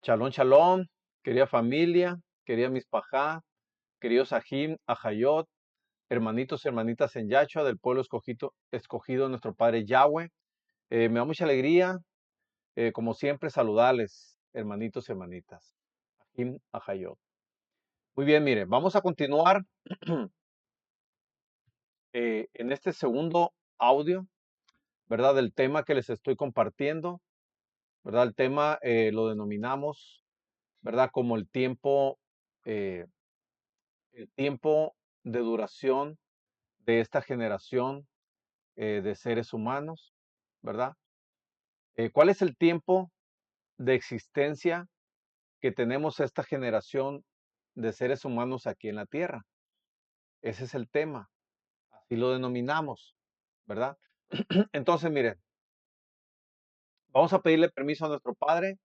Shalom, shalom, querida familia, querida mispajá, queridos ajim, ajayot, hermanitos y hermanitas en Yahshua, del pueblo escogido de nuestro Padre Yahweh. Me da mucha alegría, como siempre, saludarles, hermanitos y hermanitas, ajim, ajayot. Muy bien, miren, vamos a continuar en este segundo audio, ¿verdad? Del tema que les estoy compartiendo, ¿verdad? El tema lo denominamos, ¿verdad? Como eh, el tiempo de duración de esta generación de seres humanos, ¿verdad? ¿Cuál es el tiempo de existencia que tenemos esta generación de seres humanos aquí en la Tierra? Ese es el tema, así lo denominamos, ¿verdad? Entonces, miren, vamos a pedirle permiso a nuestro Padre,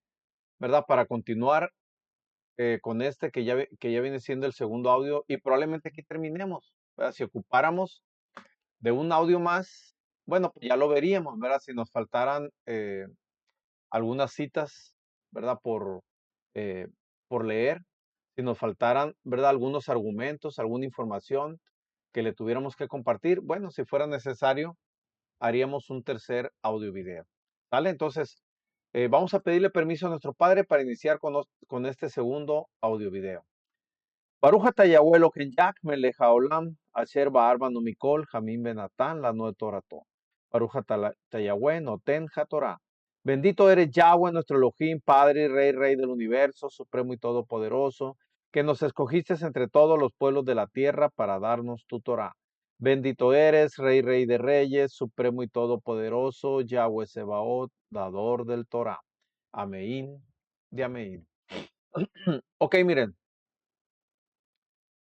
¿verdad? Para continuar con este que ya viene siendo el segundo audio y probablemente aquí terminemos, ¿verdad? Si ocupáramos de un audio más, bueno, pues ya lo veríamos, ¿verdad? Si nos faltaran algunas citas, ¿verdad? Eh, por leer, si nos faltaran, ¿verdad? Algunos argumentos, alguna información que le tuviéramos que compartir, bueno, si fuera necesario, haríamos un tercer audio video. ¿Vale? Entonces, vamos a pedirle permiso a nuestro Padre para iniciar con este segundo audio video. Baruch atah Yahweh Eloheinu melech haolam, asher ba'ar banu mikol hamim benatan lanu torato. Baruch atah Yahweh noten hatorah. Bendito eres Yahweh, nuestro Elohim, Padre y Rey del universo, supremo y todopoderoso, que nos escogiste entre todos los pueblos de la tierra para darnos tu Torah. Bendito eres, Rey de reyes, supremo y todopoderoso, Yahweh Sebaot, dador del Torah. Amén de amén. Ok, miren.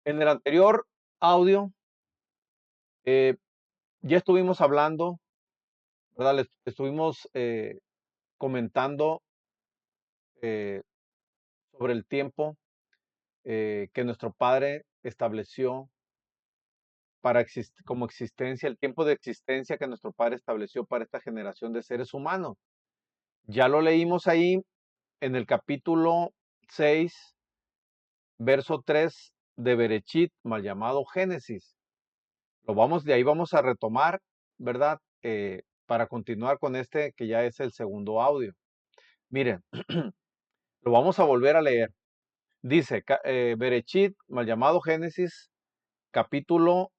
En el anterior audio eh, ya estuvimos hablando, ¿verdad? Estuvimos comentando eh, sobre el tiempo que nuestro Padre estableció como existencia, el tiempo de existencia que nuestro Padre estableció para esta generación de seres humanos. Ya lo leímos ahí en el capítulo 6, verso 3 de Berechit, mal llamado Génesis. De ahí vamos a retomar, ¿verdad? Para continuar con este que ya es el segundo audio. Miren, lo vamos a volver a leer. Dice, Berechit, mal llamado Génesis, capítulo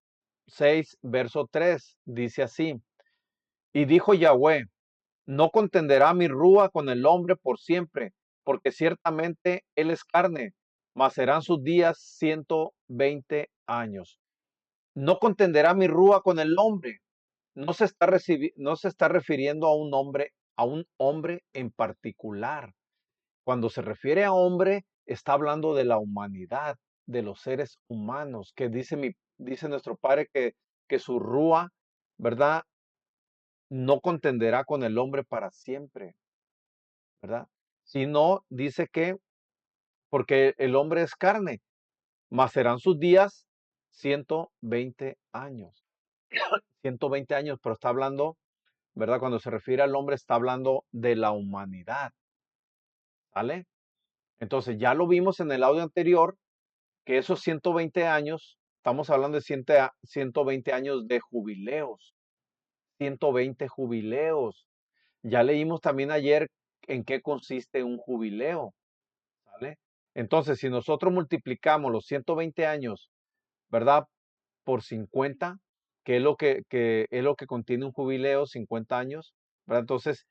6, verso 3, dice así, y dijo Yahweh, no contenderá mi rúa con el hombre por siempre, porque ciertamente él es carne, mas serán sus días 120 años. No contenderá mi rúa con el hombre. No se está refiriendo a un hombre en particular. Cuando se refiere a hombre, está hablando de la humanidad, de los seres humanos, que dice nuestro Padre que su rúa, ¿verdad? No contenderá con el hombre para siempre, ¿verdad? Sino dice que, porque el hombre es carne, mas serán sus días 120 años. 120 años, pero está hablando, ¿verdad? Cuando se refiere al hombre, está hablando de la humanidad, ¿vale? Entonces, ya lo vimos en el audio anterior, que esos 120 años, estamos hablando de 120 años de jubileos, 120 jubileos. Ya leímos también ayer en qué consiste un jubileo, ¿vale? Entonces, si nosotros multiplicamos los 120 años, ¿verdad? Por 50, que es que es lo que contiene un jubileo, 50 años, ¿verdad? Entonces,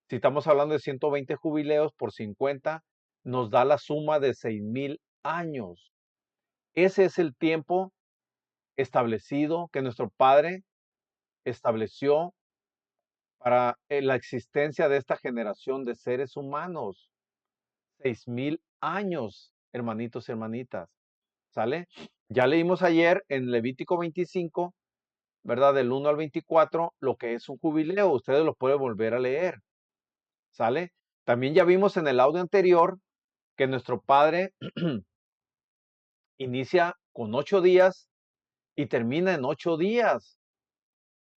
si estamos hablando de 120 jubileos por 50, nos da la suma de 6,000 años. Ese es el tiempo establecido que nuestro Padre estableció para la existencia de esta generación de seres humanos. 6,000 años, hermanitos y hermanitas. ¿Sale? Ya leímos ayer en Levítico 25, ¿verdad? Del 1 al 24, lo que es un jubileo. Ustedes lo pueden volver a leer. ¿Sale? También ya vimos en el audio anterior que nuestro Padre inicia con 8 días y termina en 8 días.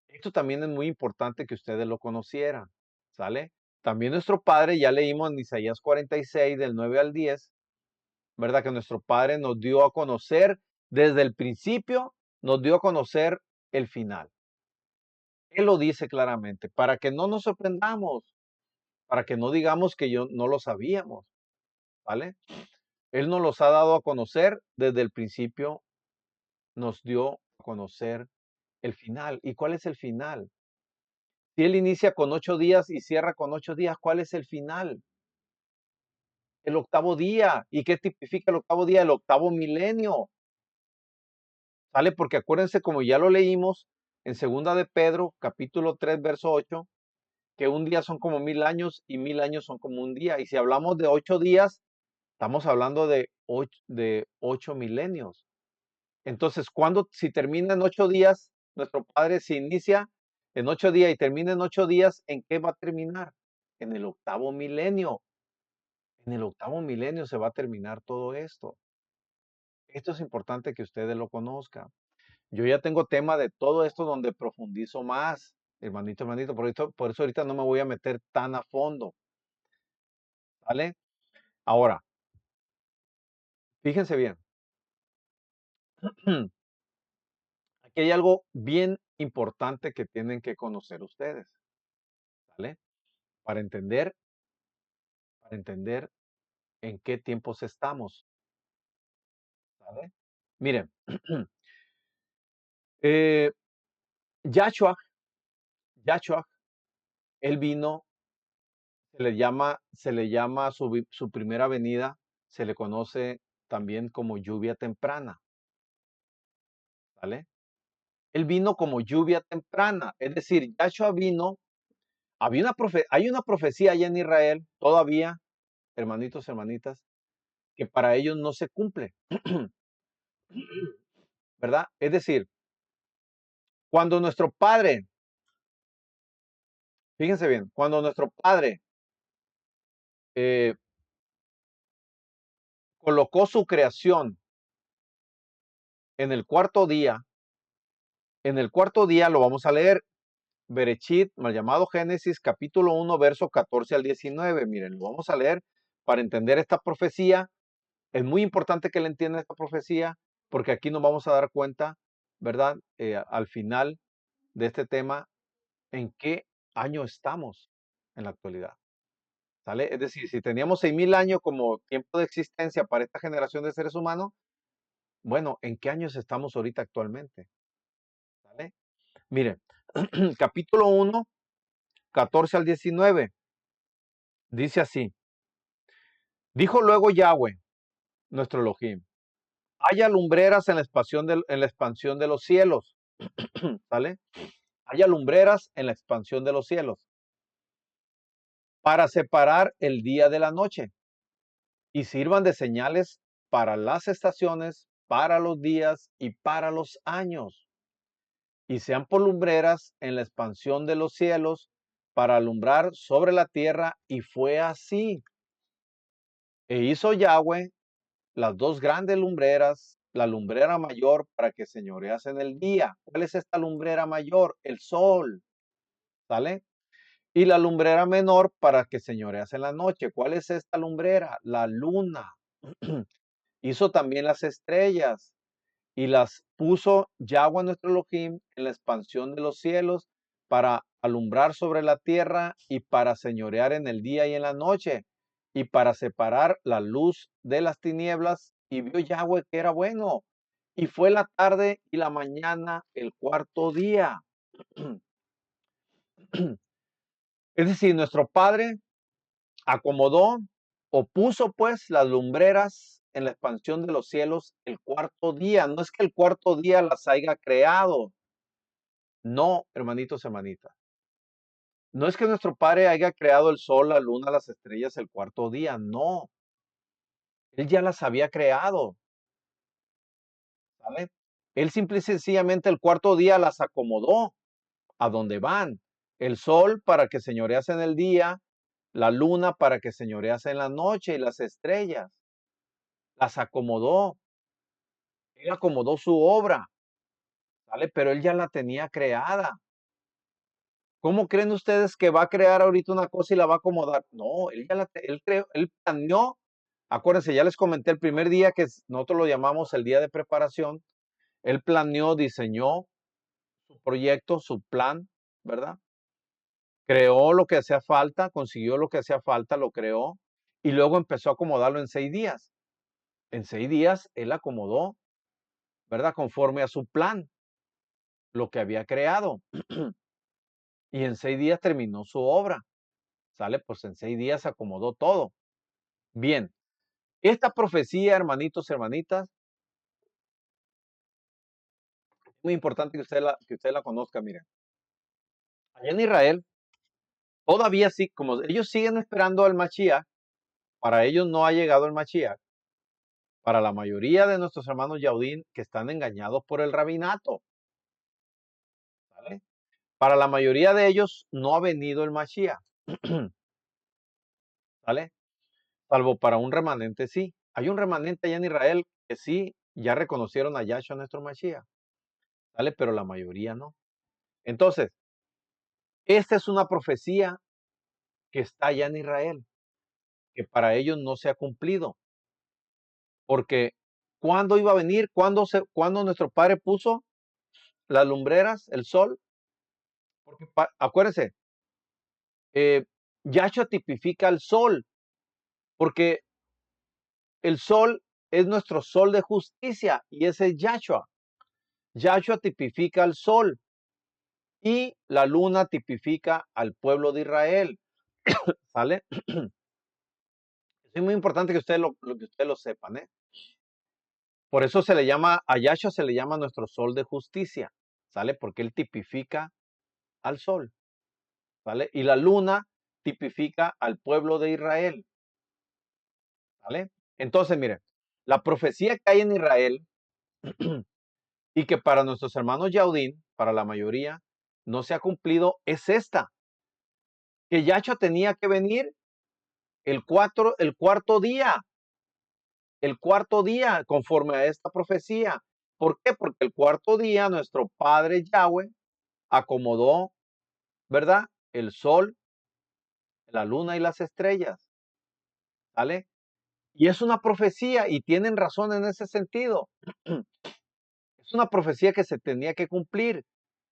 Esto también es muy importante que ustedes lo conocieran. ¿Sale? también nuestro Padre, ya leímos en Isaías 46, del 9 al 10, ¿verdad? Que nuestro Padre nos dio a conocer desde el principio, nos dio a conocer el final. Él lo dice claramente, para que no nos sorprendamos, para que no digamos que yo no lo sabíamos, ¿vale? Él nos los ha dado a conocer desde el principio, nos dio a conocer el final. ¿Y cuál es el final? Si Él inicia con 8 días y cierra con 8 días, ¿cuál es el final? El octavo día. ¿Y qué tipifica el octavo día? El octavo milenio. ¿Sale? Porque acuérdense, como ya lo leímos en segunda de Pedro, capítulo 3, verso 8, que un día son como 1000 años y 1000 años son como un día. Y si hablamos de 8 días, estamos hablando de 8 milenios. Entonces, si termina en 8 días, nuestro Padre se inicia en 8 días y termina en 8 días, ¿en qué va a terminar? En el octavo milenio. En el octavo milenio se va a terminar todo esto. Esto es importante que ustedes lo conozcan. Yo ya tengo tema de todo esto donde profundizo más, hermanito, por eso ahorita no me voy a meter tan a fondo, ¿vale? Ahora, fíjense bien, aquí hay algo bien importante que tienen que conocer ustedes, ¿vale? Para entender en qué tiempos estamos, ¿vale? Miren, eh, Yahshua, Yahshua, él vino, se le llama su primera venida, se le conoce también como lluvia temprana, ¿vale? Él vino como lluvia temprana, es decir, Yahshua vino, hay una profecía allá en Israel, todavía, hermanitos, hermanitas, que para ellos no se cumple, ¿verdad? Es decir, cuando nuestro Padre, fíjense bien, cuando nuestro Padre eh, colocó su creación en el cuarto día, lo vamos a leer, Berechit, mal llamado Génesis, capítulo 1, verso 14 al 19. Miren, lo vamos a leer para entender esta profecía. Es muy importante que le entiendan esta profecía porque aquí nos vamos a dar cuenta, ¿verdad? Al final de este tema, en qué año estamos en la actualidad. ¿Sale? Es decir, si teníamos 6000 años como tiempo de existencia para esta generación de seres humanos, bueno, ¿en qué años estamos ahorita actualmente? ¿Sale? Miren, capítulo 1, 14 al 19, dice así: dijo luego Yahweh, nuestro Elohim, haya lumbreras en la expansión de los cielos, ¿sale? Haya lumbreras en la expansión de los cielos, para separar el día de la noche, y sirvan de señales para las estaciones, para los días y para los años, y sean por lumbreras en la expansión de los cielos, para alumbrar sobre la tierra, y fue así. E hizo Yahweh las dos grandes lumbreras, la lumbrera mayor para que señorease en el día. ¿Cuál es esta lumbrera mayor? El sol, ¿sale? Y la lumbrera menor para que señorease en la noche. ¿Cuál es esta lumbrera? La luna. Hizo también las estrellas y las puso Yahweh nuestro Elohim en la expansión de los cielos para alumbrar sobre la tierra y para señorear en el día y en la noche y para separar la luz de las tinieblas. Y vio Yahweh que era bueno. Y fue la tarde y la mañana el cuarto día. Es decir, nuestro Padre acomodó o puso pues las lumbreras en la expansión de los cielos el cuarto día. No es que el cuarto día las haya creado. No, hermanitos, hermanitas. No es que nuestro Padre haya creado el sol, la luna, las estrellas el cuarto día. No, Él ya las había creado, ¿sale? Él simple y sencillamente el cuarto día las acomodó a donde van. El sol para que señorease en el día, la luna para que señorease en la noche y las estrellas. Las acomodó. Él acomodó su obra, ¿vale? Pero él ya la tenía creada. ¿Cómo creen ustedes que va a crear ahorita una cosa y la va a acomodar? No, él creó, él planeó. Acuérdense, ya les comenté el primer día nosotros lo llamamos el día de preparación. Él planeó, diseñó su proyecto, su plan, ¿verdad? Creó lo que hacía falta, consiguió lo que hacía falta, lo creó y luego empezó a acomodarlo en 6 días. En 6 días él acomodó, ¿verdad? Conforme a su plan, lo que había creado. Y en 6 días terminó su obra. ¿Sale? Pues en 6 días acomodó todo. Bien, esta profecía, hermanitos, hermanitas, es muy importante que usted la conozca, miren. Allá en Israel, todavía sí, como ellos siguen esperando al Mashiach, para ellos no ha llegado el Mashiach. Para la mayoría de nuestros hermanos Yaudín que están engañados por el rabinato, ¿vale? Para la mayoría de ellos no ha venido el Mashiach, ¿vale? Salvo para un remanente sí. Hay un remanente allá en Israel que sí, ya reconocieron a Yahshua nuestro Mashiach, ¿vale? Pero la mayoría no. Entonces, esta es una profecía que está allá en Israel, que para ellos no se ha cumplido, porque ¿cuándo iba a venir? ¿Cuándo nuestro Padre puso las lumbreras, el sol? Porque acuérdense, Yahshua tipifica al sol, porque el sol es nuestro sol de justicia y ese es Yahshua. Yahshua tipifica al sol y la luna tipifica al pueblo de Israel. ¿Sale? Es muy importante que ustedes que ustedes lo sepan, ¿eh? Por eso se le llama, a Yahshua se le llama nuestro sol de justicia, ¿sale? Porque él tipifica al sol, ¿sale? Y la luna tipifica al pueblo de Israel, ¿sale? Entonces, miren, la profecía que hay en Israel y que para nuestros hermanos Yaudín, para la mayoría, no se ha cumplido, es esta, que Yahshua tenía que venir el cuarto día, conforme a esta profecía. ¿Por qué? Porque el cuarto día nuestro Padre Yahweh acomodó, ¿verdad? El sol, la luna y las estrellas, ¿vale? Y es una profecía y tienen razón en ese sentido. Es una profecía que se tenía que cumplir,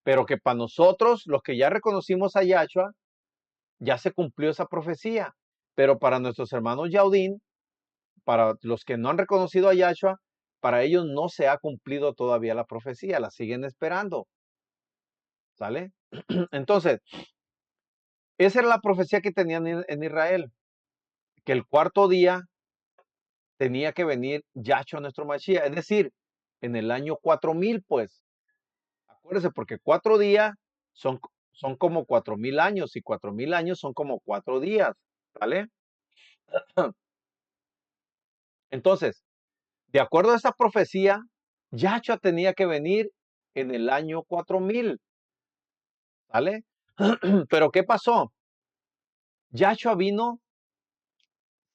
pero que para nosotros, los que ya reconocimos a Yahshua, ya se cumplió esa profecía. Pero para nuestros hermanos Yaudín, para los que no han reconocido a Yahshua, para ellos no se ha cumplido todavía la profecía, la siguen esperando. ¿Sale? Entonces, esa era la profecía que tenían en Israel, que el cuarto día tenía que venir Yahshua nuestro Mashiach, es decir, en el año 4000, pues. Acuérdense, porque 4 días son, son como 4000 años y 4000 años son como 4 días, ¿vale? Entonces, de acuerdo a esa profecía, Yahshua tenía que venir en el año 4000, ¿vale? Pero ¿qué pasó? Yahshua vino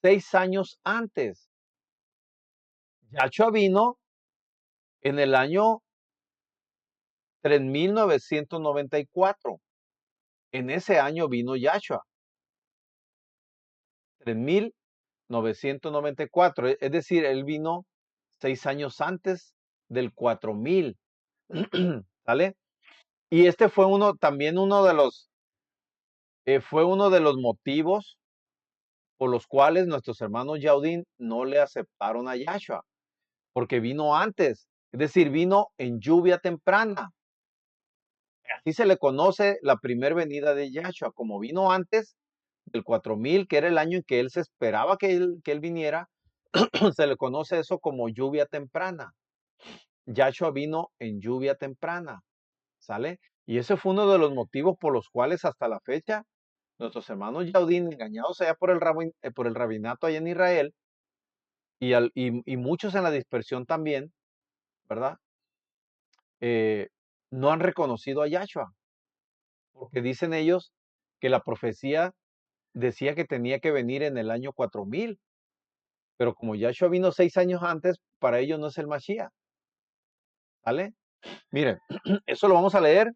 6 años antes. Yahshua vino en el año 3994. En ese año vino Yahshua. 3994. Es decir, él vino 6 años antes del 4000. ¿Sale? Y este fue también fue uno de los motivos por los cuales nuestros hermanos Yaudín no le aceptaron a Yahshua, porque vino antes, es decir, vino en lluvia temprana. Así se le conoce la primera venida de Yahshua, como vino antes del 4000, que era el año en que él se esperaba que él viniera, se le conoce eso como lluvia temprana. Yahshua vino en lluvia temprana, ¿sale? Y ese fue uno de los motivos por los cuales hasta la fecha nuestros hermanos Yaudín, engañados allá por el rabinato allá en Israel, y muchos en la dispersión también, ¿verdad? Eh, no han reconocido a Yahshua, porque dicen ellos que la profecía decía que tenía que venir en el año 4000, pero como Yahshua vino 6 años antes, para ellos no es el Mashiach, ¿vale? Miren, eso lo vamos a leer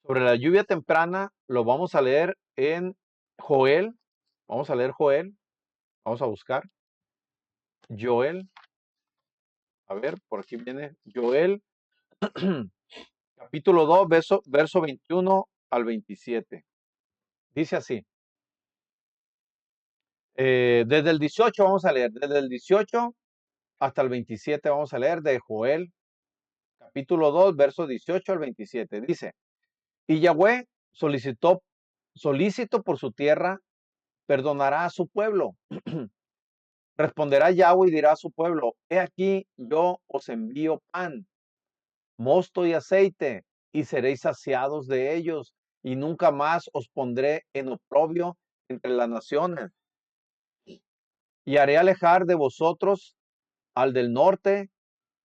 Sobre la lluvia temprana lo vamos a leer en Joel. Vamos a leer Joel. Vamos a buscar Joel. A ver, por aquí viene Joel, capítulo 2, verso 21 al 27. Dice así. Desde el 18 vamos a leer. Desde el 18 hasta el 27 vamos a leer de Joel, capítulo 2, verso 18 al 27. Dice, y Yahweh solícito por su tierra, perdonará a su pueblo. Responderá Yahweh y dirá a su pueblo, he aquí yo os envío pan, mosto y aceite, y seréis saciados de ellos, y nunca más os pondré en oprobio entre las naciones. Y haré alejar de vosotros al del norte,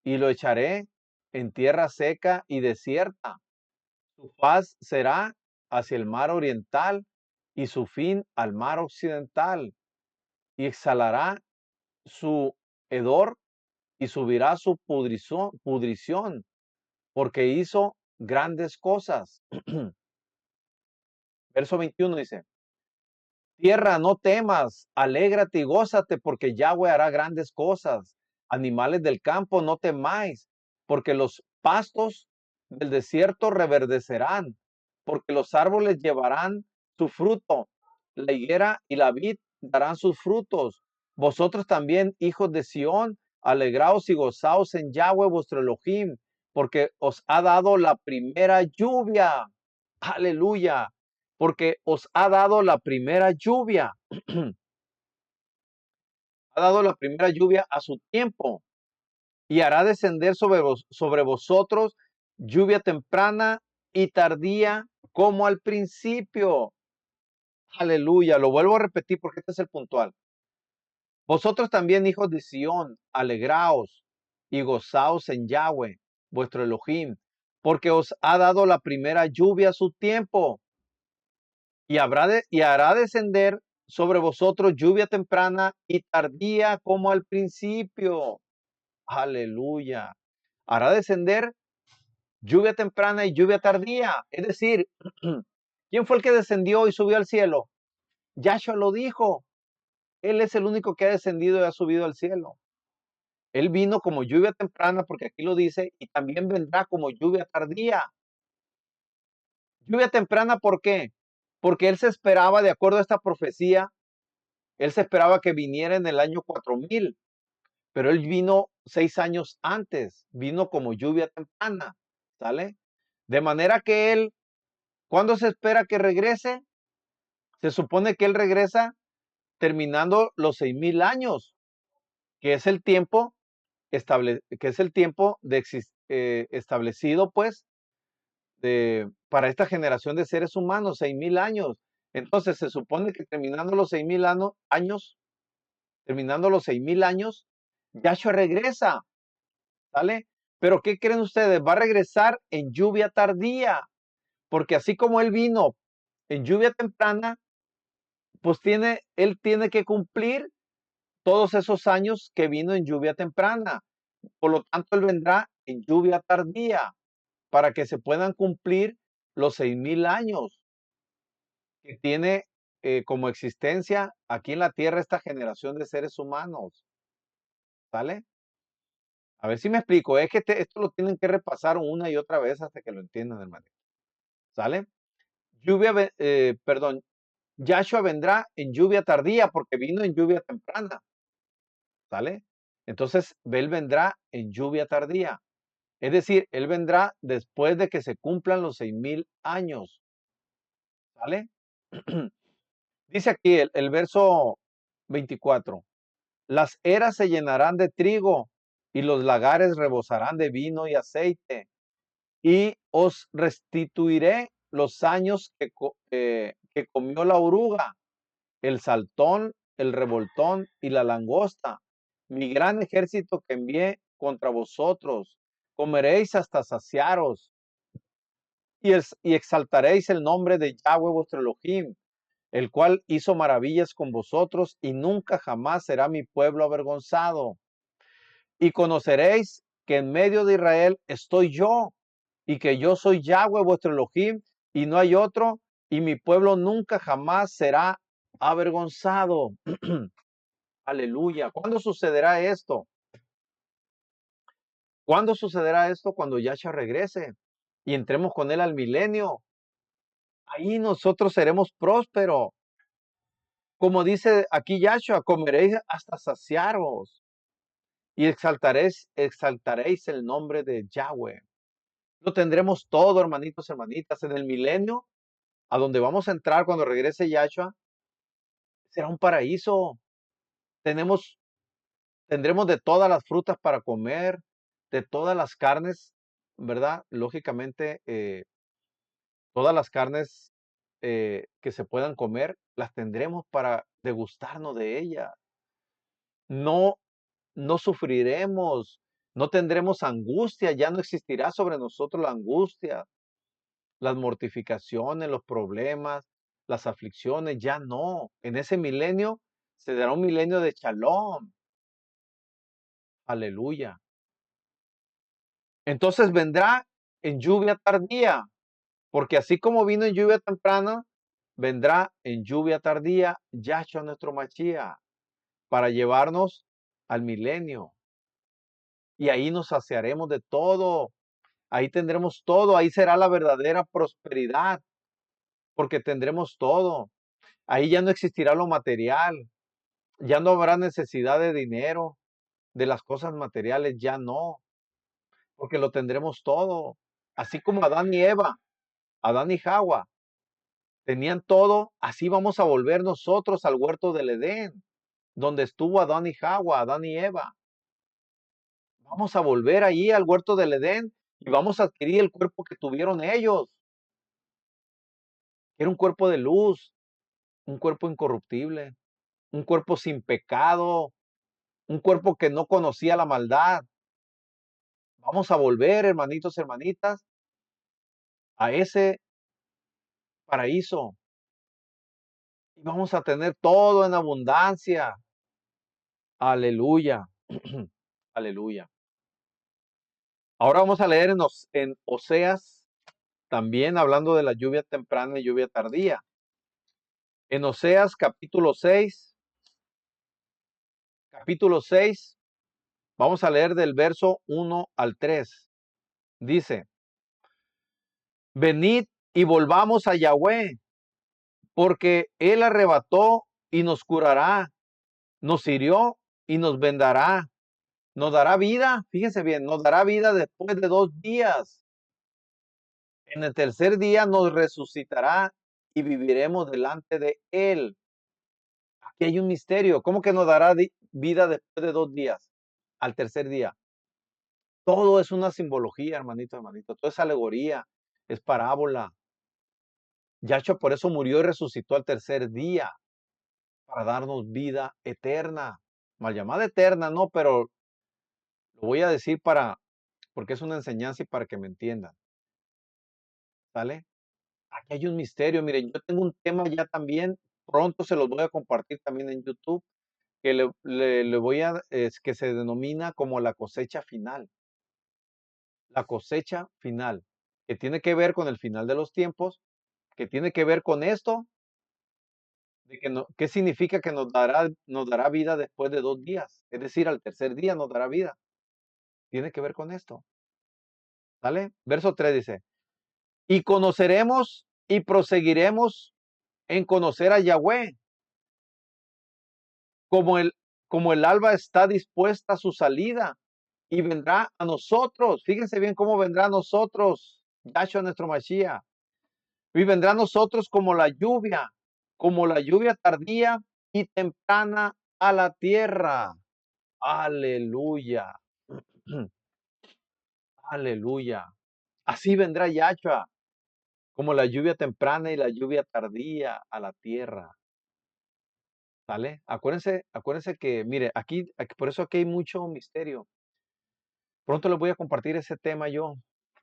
y lo echaré en tierra seca y desierta. Su faz será hacia el mar oriental, y su fin al mar occidental, y exhalará su hedor y subirá su pudrición, porque hizo grandes cosas. Verso 21 dice, tierra, no temas, alégrate y gózate, porque Yahweh hará grandes cosas. Animales del campo, no temáis, porque los pastos del desierto reverdecerán, porque los árboles llevarán su fruto, la higuera y la vid darán sus frutos. Vosotros también, hijos de Sión, alegraos y gozaos en Yahweh vuestro Elohim, porque os ha dado la primera lluvia. Aleluya, porque os ha dado la primera lluvia. Ha dado la primera lluvia a su tiempo y hará descender sobre vosotros lluvia temprana y tardía como al principio. Aleluya, lo vuelvo a repetir porque este es el puntual. Vosotros también, hijos de Sión, alegraos y gozaos en Yahweh, vuestro Elohim, porque os ha dado la primera lluvia a su tiempo y hará descender sobre vosotros lluvia temprana y tardía como al principio. Aleluya. Hará descender lluvia temprana y lluvia tardía. Es decir, ¿quién fue el que descendió y subió al cielo? Yahshua lo dijo. Él es el único que ha descendido y ha subido al cielo. Él vino como lluvia temprana, porque aquí lo dice, y también vendrá como lluvia tardía. Lluvia temprana, ¿por qué? Porque él se esperaba, de acuerdo a esta profecía, él se esperaba que viniera en el año 4000, pero él vino 6 años antes, vino como lluvia temprana, ¿sale? De manera que él, ¿cuándo se espera que regrese? Se supone que él regresa terminando los 6000 años, que es el tiempo establecido, pues, para esta generación de seres humanos, 6000 años. Entonces se supone que terminando los 6000 años, Yahshua regresa, ¿sale? Pero ¿qué creen ustedes? Va a regresar en lluvia tardía, porque así como él vino en lluvia temprana, pues él tiene que cumplir todos esos años que vino en lluvia temprana. Por lo tanto, él vendrá en lluvia tardía para que se puedan cumplir los 6000 años que tiene como existencia aquí en la tierra esta generación de seres humanos. ¿Sale? A ver si me explico. Es que esto lo tienen que repasar una y otra vez hasta que lo entiendan, hermano. ¿Sale? Perdón, Yahshua vendrá en lluvia tardía porque vino en lluvia temprana. ¿Sale? Entonces, él vendrá en lluvia tardía. Es decir, él vendrá después de que se cumplan los 6000 años. ¿Sale? Dice aquí el verso 24. Las eras se llenarán de trigo y los lagares rebosarán de vino y aceite. Y os restituiré los años que comió la oruga, el saltón, el revoltón y la langosta, mi gran ejército que envié contra vosotros. Comeréis hasta saciaros y exaltaréis el nombre de Yahweh vuestro Elohim, el cual hizo maravillas con vosotros y nunca jamás será mi pueblo avergonzado. Y conoceréis que en medio de Israel estoy yo y que yo soy Yahweh vuestro Elohim y no hay otro, y mi pueblo nunca jamás será avergonzado. Aleluya. ¿Cuándo sucederá esto? ¿Cuándo sucederá esto? Cuando Yahshua regrese y entremos con él al milenio. Ahí nosotros seremos prósperos. Como dice aquí Yahshua, comeréis hasta saciaros y exaltaréis el nombre de Yahweh. Lo tendremos todo, hermanitos, hermanitas, en el milenio, a donde vamos a entrar cuando regrese Yahshua, será un paraíso. Tenemos, tendremos de todas las frutas para comer, de todas las carnes, ¿verdad? Lógicamente, todas las carnes que se puedan comer, las tendremos para degustarnos de ellas. No, no sufriremos, no tendremos angustia, ya no existirá sobre nosotros la angustia, las mortificaciones, los problemas, las aflicciones, ya no. En ese milenio se dará un milenio de shalom. Aleluya. Entonces vendrá en lluvia tardía, porque así como vino en lluvia temprana, vendrá en lluvia tardía Yahshua nuestro Mashiach para llevarnos al milenio. Y ahí nos saciaremos de todo. Ahí tendremos todo. Ahí será la verdadera prosperidad, porque tendremos todo. Ahí ya no existirá lo material. Ya no habrá necesidad de dinero, de las cosas materiales, ya no, porque lo tendremos todo. Así como Adán y Eva, Adán y Java, tenían todo, así vamos a volver nosotros al huerto del Edén, donde estuvo Adán y Java, Adán y Eva. Vamos a volver allí al huerto del Edén y vamos a adquirir el cuerpo que tuvieron ellos. Era un cuerpo de luz, un cuerpo incorruptible, un cuerpo sin pecado, un cuerpo que no conocía la maldad. Vamos a volver, hermanitos, hermanitas, a ese paraíso y vamos a tener todo en abundancia. Aleluya. Aleluya. Ahora vamos a leer en Oseas, también hablando de la lluvia temprana y lluvia tardía. En Oseas capítulo 6, vamos a leer del verso 1 al 3. Dice, venid y volvamos a Yahweh, porque él arrebató y nos curará, nos hirió y nos vendará, nos dará vida, fíjense bien, nos dará vida después de 2 días. En el tercer día nos resucitará y viviremos delante de él. Aquí hay un misterio. ¿Cómo que nos dará vida después de 2 días? Al tercer día. Todo es una simbología, hermanito, hermanito. Todo es alegoría, es parábola. Yahshua por eso murió y resucitó al tercer día, para darnos vida eterna. Mal llamada eterna, no, pero lo voy a decir porque es una enseñanza y para que me entiendan. ¿Sale? Aquí hay un misterio. Miren, yo tengo un tema ya también, pronto se los voy a compartir también en YouTube, que le voy a, es que se denomina como la cosecha final. La cosecha final, que tiene que ver con el final de los tiempos, que tiene que ver con esto, de que no, ¿qué significa que nos dará vida después de 2 días? Es decir, al tercer día nos dará vida. Tiene que ver con esto. ¿Sale? Verso 3 dice, y conoceremos y proseguiremos en conocer a Yahweh, como el, como el alba está dispuesta a su salida y vendrá a nosotros. Fíjense bien cómo vendrá a nosotros, Yahshua nuestro Mashiach. Y vendrá a nosotros como la lluvia tardía y temprana a la tierra. Aleluya. Aleluya. Así vendrá Yahshua, como la lluvia temprana y la lluvia tardía a la tierra. ¿Sale? Acuérdense que, mire, por eso aquí hay mucho misterio. Pronto les voy a compartir ese tema yo.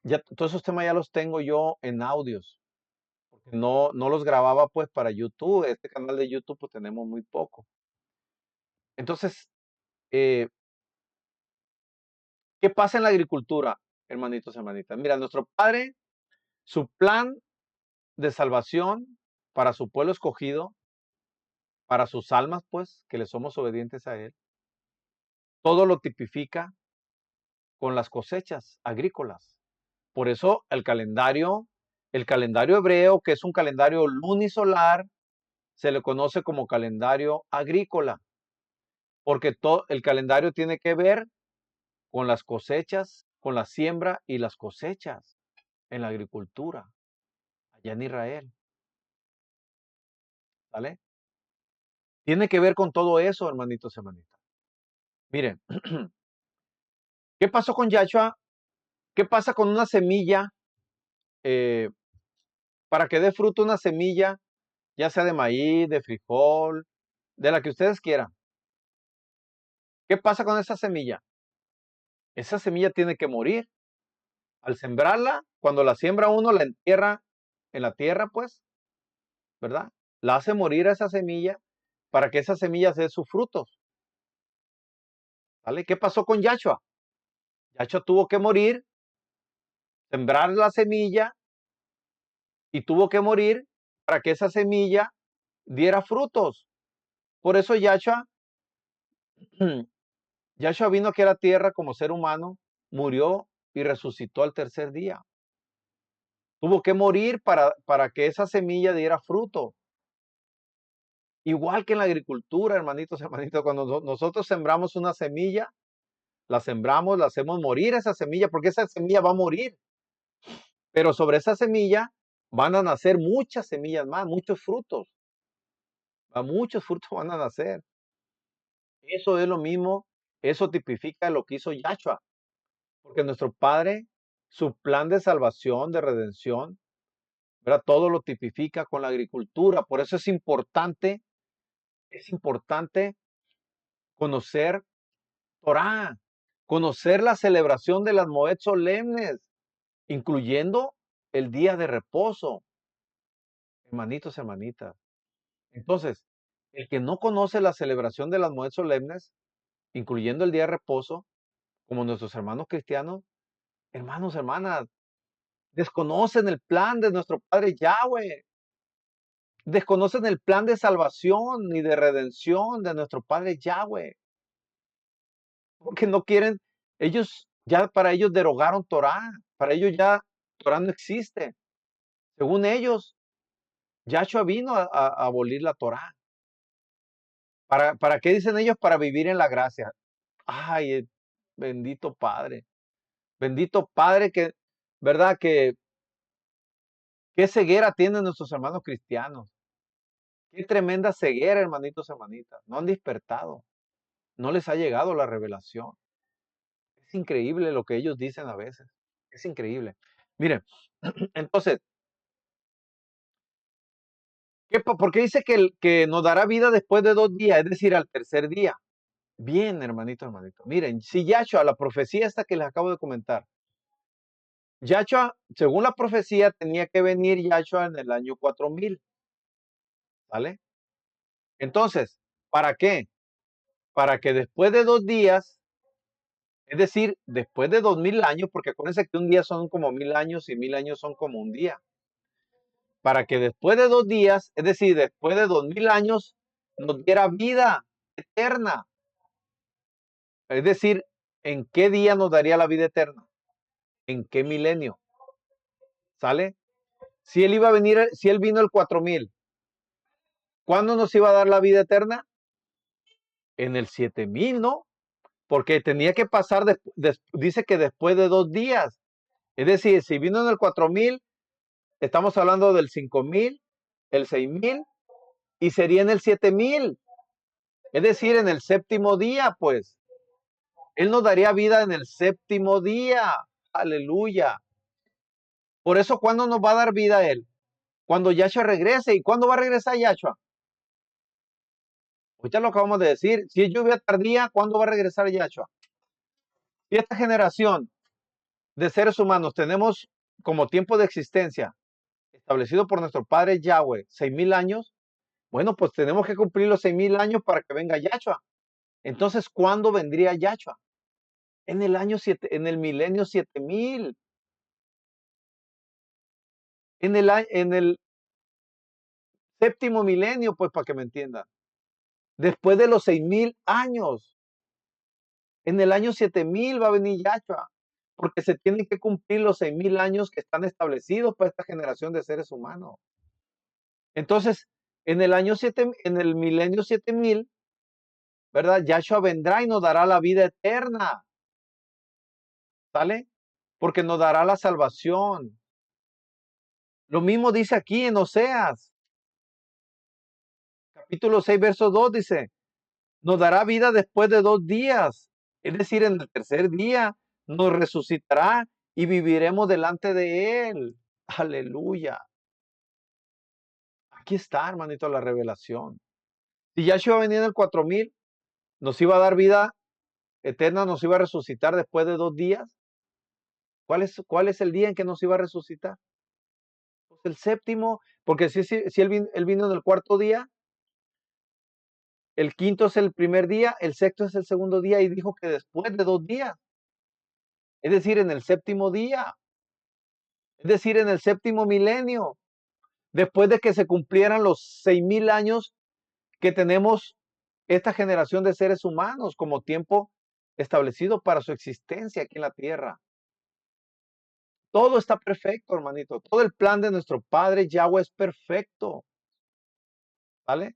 Ya, todos esos temas ya los tengo yo en audios. Porque no los grababa pues para YouTube. Este canal de YouTube pues tenemos muy poco. Entonces, eh, ¿qué pasa en la agricultura, hermanitos, hermanitas? Mira, nuestro Padre, su plan de salvación para su pueblo escogido, para sus almas, pues, que le somos obedientes a Él. Todo lo tipifica con las cosechas agrícolas. Por eso el calendario hebreo, que es un calendario lunisolar, se le conoce como calendario agrícola, porque todo el calendario tiene que ver con las cosechas, con la siembra y las cosechas en la agricultura, allá en Israel, ¿vale? Tiene que ver con todo eso, hermanitos y hermanitas. Miren, ¿qué pasó con Yahshua? ¿Qué pasa con una semilla? eh, para que dé fruto una semilla, ya sea de maíz, de frijol, de la que ustedes quieran. ¿Qué pasa con esa semilla? Esa semilla tiene que morir. Al sembrarla, cuando la siembra uno, la entierra en la tierra, pues, ¿verdad? La hace morir a esa semilla para que esa semilla dé sus frutos. ¿Vale? ¿Qué pasó con Yahshua? Yahshua tuvo que morir, sembrar la semilla y tuvo que morir para que esa semilla diera frutos. Por eso Yahshua, Yahshua vino aquí a la tierra como ser humano, murió y resucitó al tercer día. Tuvo que morir para que esa semilla diera fruto. Igual que en la agricultura, hermanitos, hermanitos, cuando nosotros sembramos una semilla, la sembramos, la hacemos morir esa semilla, porque esa semilla va a morir. Pero sobre esa semilla van a nacer muchas semillas más, muchos frutos. Muchos frutos van a nacer. Eso es lo mismo, eso tipifica lo que hizo Yahshua. Porque nuestro Padre, su plan de salvación, de redención, ¿verdad? Todo lo tipifica con la agricultura. Por eso es importante conocer Torah, conocer la celebración de las Moed solemnes, incluyendo el día de reposo, hermanitos, hermanitas. Entonces, el que no conoce la celebración de las Moed solemnes, incluyendo el día de reposo, como nuestros hermanos cristianos, hermanos, hermanas, desconocen el plan de nuestro Padre Yahweh, desconocen el plan de salvación y de redención de nuestro Padre Yahweh, porque no quieren, ellos ya para ellos derogaron Torah, para ellos ya Torah no existe. Según ellos, Yahshua vino a abolir la Torah. ¿Para qué dicen ellos? Para vivir en la gracia. Ay, bendito Padre que, ¿verdad? Que qué ceguera tienen nuestros hermanos cristianos. Qué tremenda ceguera, hermanitos, hermanitas. No han despertado. No les ha llegado la revelación. Es increíble lo que ellos dicen a veces. Es increíble. Miren, entonces, ¿por qué dice que nos dará vida después de 2 días? Es decir, al tercer día. Bien, hermanito, hermanito. Miren, si Yahshua, la profecía esta que les acabo de comentar, Yahshua, según la profecía, tenía que venir Yahshua en el año 4000, ¿vale? Entonces, ¿para qué? Para que después de 2 días, es decir, después de 2000 años, porque acuérdense que un día son como 1000 años y 1000 años son como un día. Para que después de 2 días, es decir, después de 2000 años, nos diera vida eterna. Es decir, ¿en qué día nos daría la vida eterna? ¿En qué milenio? ¿Sale? Si él iba a venir, si él vino el 4000, ¿cuándo nos iba a dar la vida eterna? En el 7000, ¿no? Porque tenía que pasar, dice que después de 2 días. Es decir, si vino en el 4000, estamos hablando del 5000, el 6000 y sería en el 7000. Es decir, en el séptimo día, pues. Él nos daría vida en el séptimo día. Aleluya. Por eso, ¿cuándo nos va a dar vida Él? Cuando Yahshua regrese. ¿Y cuándo va a regresar Yahshua? Ahorita lo acabamos de decir. Si es lluvia tardía, ¿cuándo va a regresar Yahshua? Si esta generación de seres humanos tenemos como tiempo de existencia establecido por nuestro Padre Yahweh 6000 años, bueno, pues tenemos que cumplir los 6000 años para que venga Yahshua. Entonces, ¿cuándo vendría Yahshua? En el año 7, en el milenio 7000. En el séptimo milenio, pues para que me entiendan. Después de los 6,000 años. En el año 7000 va a venir Yahshua, porque se tienen que cumplir los 6,000 años que están establecidos para esta generación de seres humanos. Entonces, en el año 7, en el milenio 7000, ¿verdad? Yahshua vendrá y nos dará la vida eterna. ¿Sale? Porque nos dará la salvación. Lo mismo dice aquí en Oseas, capítulo 6, verso 2, dice, nos dará vida después de 2 días. Es decir, en el tercer día nos resucitará y viviremos delante de Él. Aleluya. Aquí está, hermanito, la revelación. Si Yahshua venía en el 4000, nos iba a dar vida eterna, nos iba a resucitar después de 2 días. ¿Cuál es el día en que nos iba a resucitar? Pues el séptimo, porque si él vino en el cuarto día, el quinto es el primer día, el sexto es el segundo día, y dijo que después de 2 días, es decir, en el séptimo día, es decir, en el séptimo milenio, después de que se cumplieran los 6000 años que tenemos esta generación de seres humanos como tiempo establecido para su existencia aquí en la tierra. Todo está perfecto, hermanito. Todo el plan de nuestro Padre Yahweh es perfecto. ¿Vale?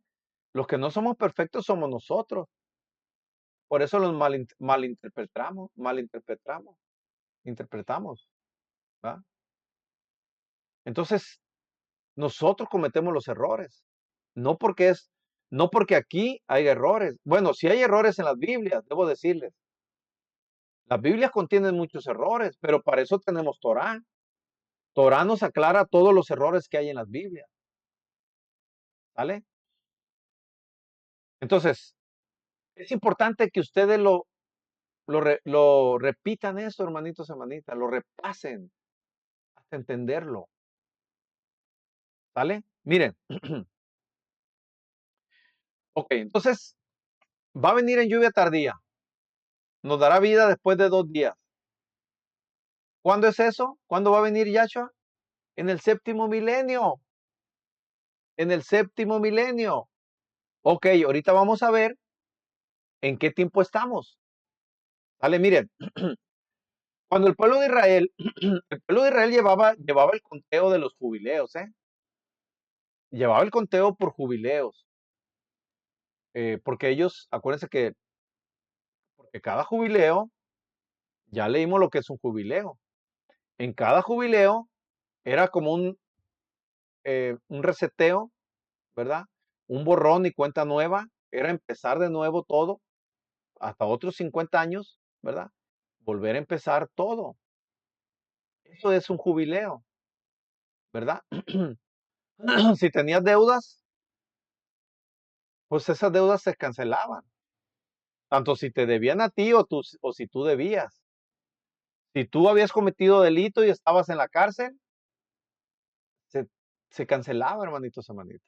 Los que no somos perfectos somos nosotros. Por eso los interpretamos. ¿Va? Entonces, nosotros cometemos los errores. No porque no porque aquí hay errores. Bueno, sí hay errores en las Biblias, debo decirles. Las Biblias contienen muchos errores, pero para eso tenemos Torá. Torá nos aclara todos los errores que hay en las Biblias. ¿Vale? Entonces, es importante que ustedes lo repitan esto, hermanitos, hermanitas, lo repasen hasta entenderlo. ¿Vale? Miren. Ok, entonces, va a venir en lluvia tardía. Nos dará vida después de 2 días. ¿Cuándo es eso? ¿Cuándo va a venir Yahshua? En el séptimo milenio. En el séptimo milenio. Ok, ahorita vamos a ver en qué tiempo estamos. Vale, miren. Cuando el pueblo de Israel, el pueblo de Israel llevaba el conteo de los jubileos, ¿eh? Llevaba el conteo por jubileos. Porque ellos, acuérdense que porque cada jubileo, ya leímos lo que es un jubileo. En cada jubileo era como un reseteo, ¿verdad? Un borrón y cuenta nueva. Era empezar de nuevo todo, hasta otros 50 años, ¿verdad? Volver a empezar todo. Eso es un jubileo, ¿verdad? Si tenías deudas, pues esas deudas se cancelaban. Tanto si te debían a ti o si tú debías. Si tú habías cometido delito y estabas en la cárcel, se, se cancelaba, hermanitos, hermanitos.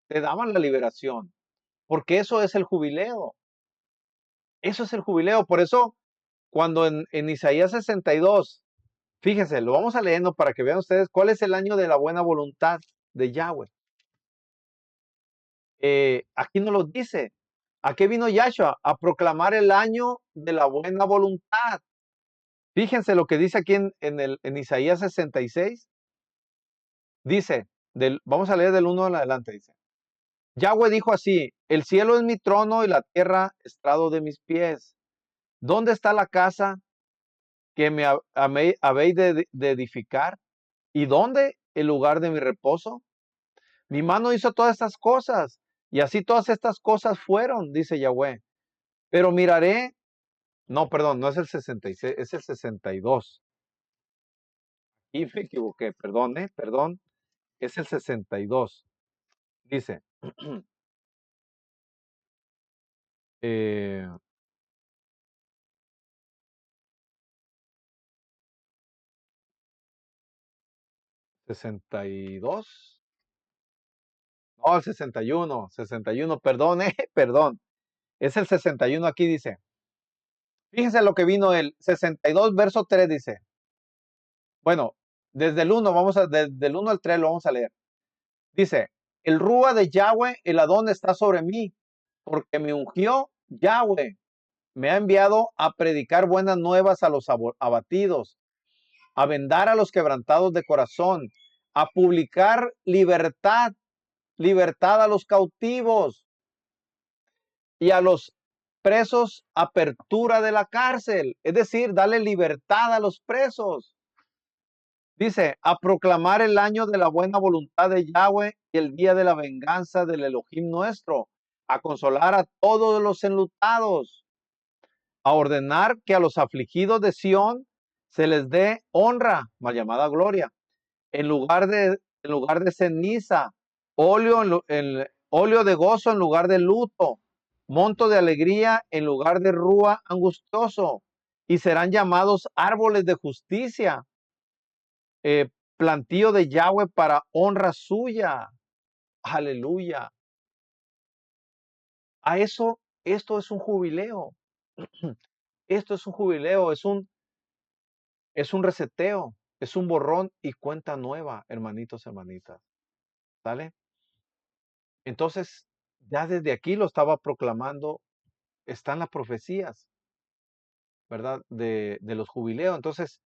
Te daban la liberación, porque eso es el jubileo. Eso es el jubileo. Por eso, cuando en Isaías 62, fíjense, lo vamos a leyendo para que vean ustedes cuál es el año de la buena voluntad de Yahweh. Aquí nos lo dice. ¿A qué vino Yahshua? A proclamar el año de la buena voluntad. Fíjense lo que dice aquí en Isaías 66. Dice, vamos a leer del 1 en adelante, dice. Yahweh dijo así, el cielo es mi trono y la tierra estrado de mis pies. ¿Dónde está la casa que me habéis de edificar? ¿Y dónde el lugar de mi reposo? Mi mano hizo todas estas cosas, y así todas estas cosas fueron, dice Yahweh. Pero miraré, no, perdón, no es el 66, es el 62. Y me equivoqué, perdón, perdón, es el 62. Dice, eh, 62. No, el 61, perdón, perdón. Es el 61 aquí, dice. Fíjense lo que vino el 62, verso 3, dice. Bueno, desde el 1, desde el 1 al 3 lo vamos a leer. Dice, El Rúa de Yahweh, el Adón, está sobre mí, porque me ungió Yahweh. Me ha enviado a predicar buenas nuevas a los abatidos, a vendar a los quebrantados de corazón, a publicar libertad, libertad a los cautivos y a los presos, apertura de la cárcel. Es decir, darle libertad a los presos. Dice, a proclamar el año de la buena voluntad de Yahweh y el día de la venganza del Elohim nuestro, a consolar a todos los enlutados, a ordenar que a los afligidos de Sión se les dé honra, mal llamada gloria, en lugar de ceniza, óleo de gozo en lugar de luto, monto de alegría en lugar de rúa angustioso, y serán llamados árboles de justicia, eh, plantío de Yahweh para honra suya. Aleluya. A eso, esto es un jubileo. Esto es un jubileo, es un reseteo, es un borrón y cuenta nueva, hermanitos, hermanitas. ¿Sale? Entonces, ya desde aquí lo estaba proclamando, están las profecías, ¿verdad? De los jubileos. Entonces,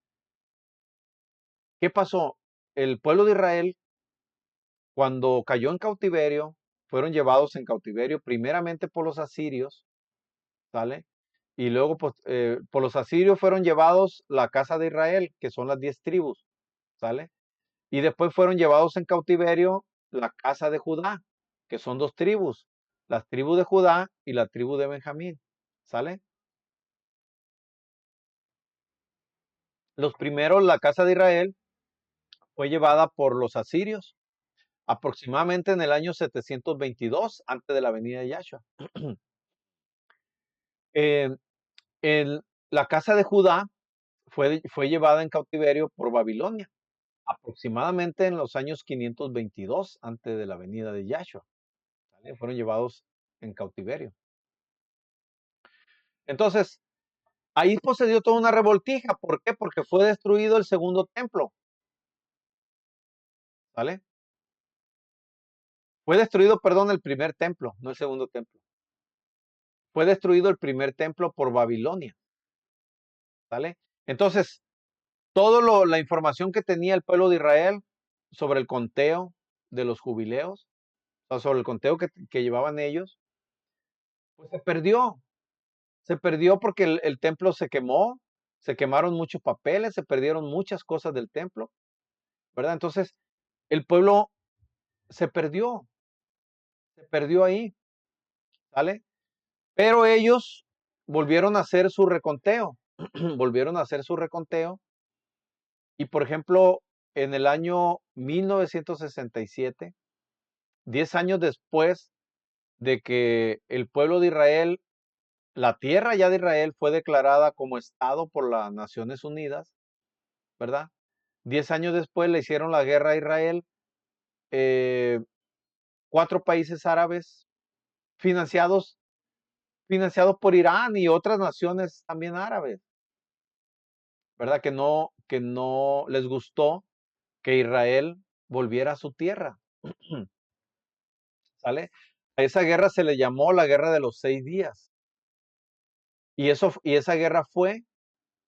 ¿qué pasó? El pueblo de Israel, cuando cayó en cautiverio, fueron llevados en cautiverio primeramente por los asirios, ¿sale? Y luego pues, por los asirios fueron llevados la casa de Israel, que son las 10 tribus, ¿sale? Y después fueron llevados en cautiverio la casa de Judá, que son 2 tribus, la tribu de Judá y la tribu de Benjamín, ¿sale? Los primeros, la casa de Israel, fue llevada por los asirios, aproximadamente en el año 722, antes de la venida de Yahshua. Eh, el- la casa de Judá fue llevada en cautiverio por Babilonia, aproximadamente en los años 522, antes de la venida de Yahshua. ¿Sale? Fueron llevados en cautiverio. Entonces, ahí pues se dio toda una revoltija. ¿Por qué? Porque fue destruido el segundo templo. ¿Vale? Fue destruido, perdón, el primer templo, no el segundo templo. Fue destruido el primer templo por Babilonia. ¿Vale? Entonces, toda la información que tenía el pueblo de Israel sobre el conteo de los jubileos, o sea, sobre el conteo que llevaban ellos, pues se perdió. Se perdió porque el templo se quemó, se quemaron muchos papeles, se perdieron muchas cosas del templo, ¿verdad? Entonces, el pueblo se perdió ahí, ¿sale? Pero ellos volvieron a hacer su reconteo, volvieron a hacer su reconteo y, por ejemplo, en el año 1967, 10 años después de que el pueblo de Israel, la tierra ya de Israel fue declarada como Estado por las Naciones Unidas, ¿verdad? 10 años después le hicieron la guerra a Israel, 4 países árabes financiados por Irán y otras naciones también árabes, ¿verdad? Que no les gustó que Israel volviera a su tierra, ¿sale? A esa guerra se le llamó la guerra de los 6 días. Y esa guerra fue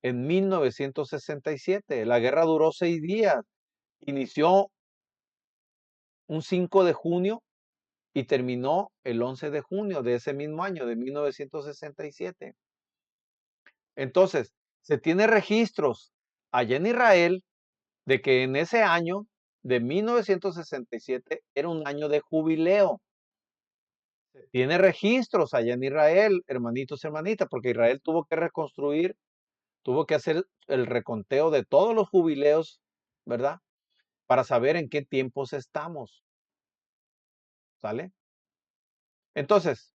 en 1967. La guerra duró 6 días. Inició un 5 de junio y terminó el 11 de junio de ese mismo año, de 1967. Entonces, se tiene registros allá en Israel de que en ese año de 1967 era un año de jubileo. Se tiene registros allá en Israel, hermanitos, hermanitas, porque Israel tuvo que reconstruir, tuvo que hacer el reconteo de todos los jubileos, ¿verdad? Para saber en qué tiempos estamos, ¿sale? Entonces,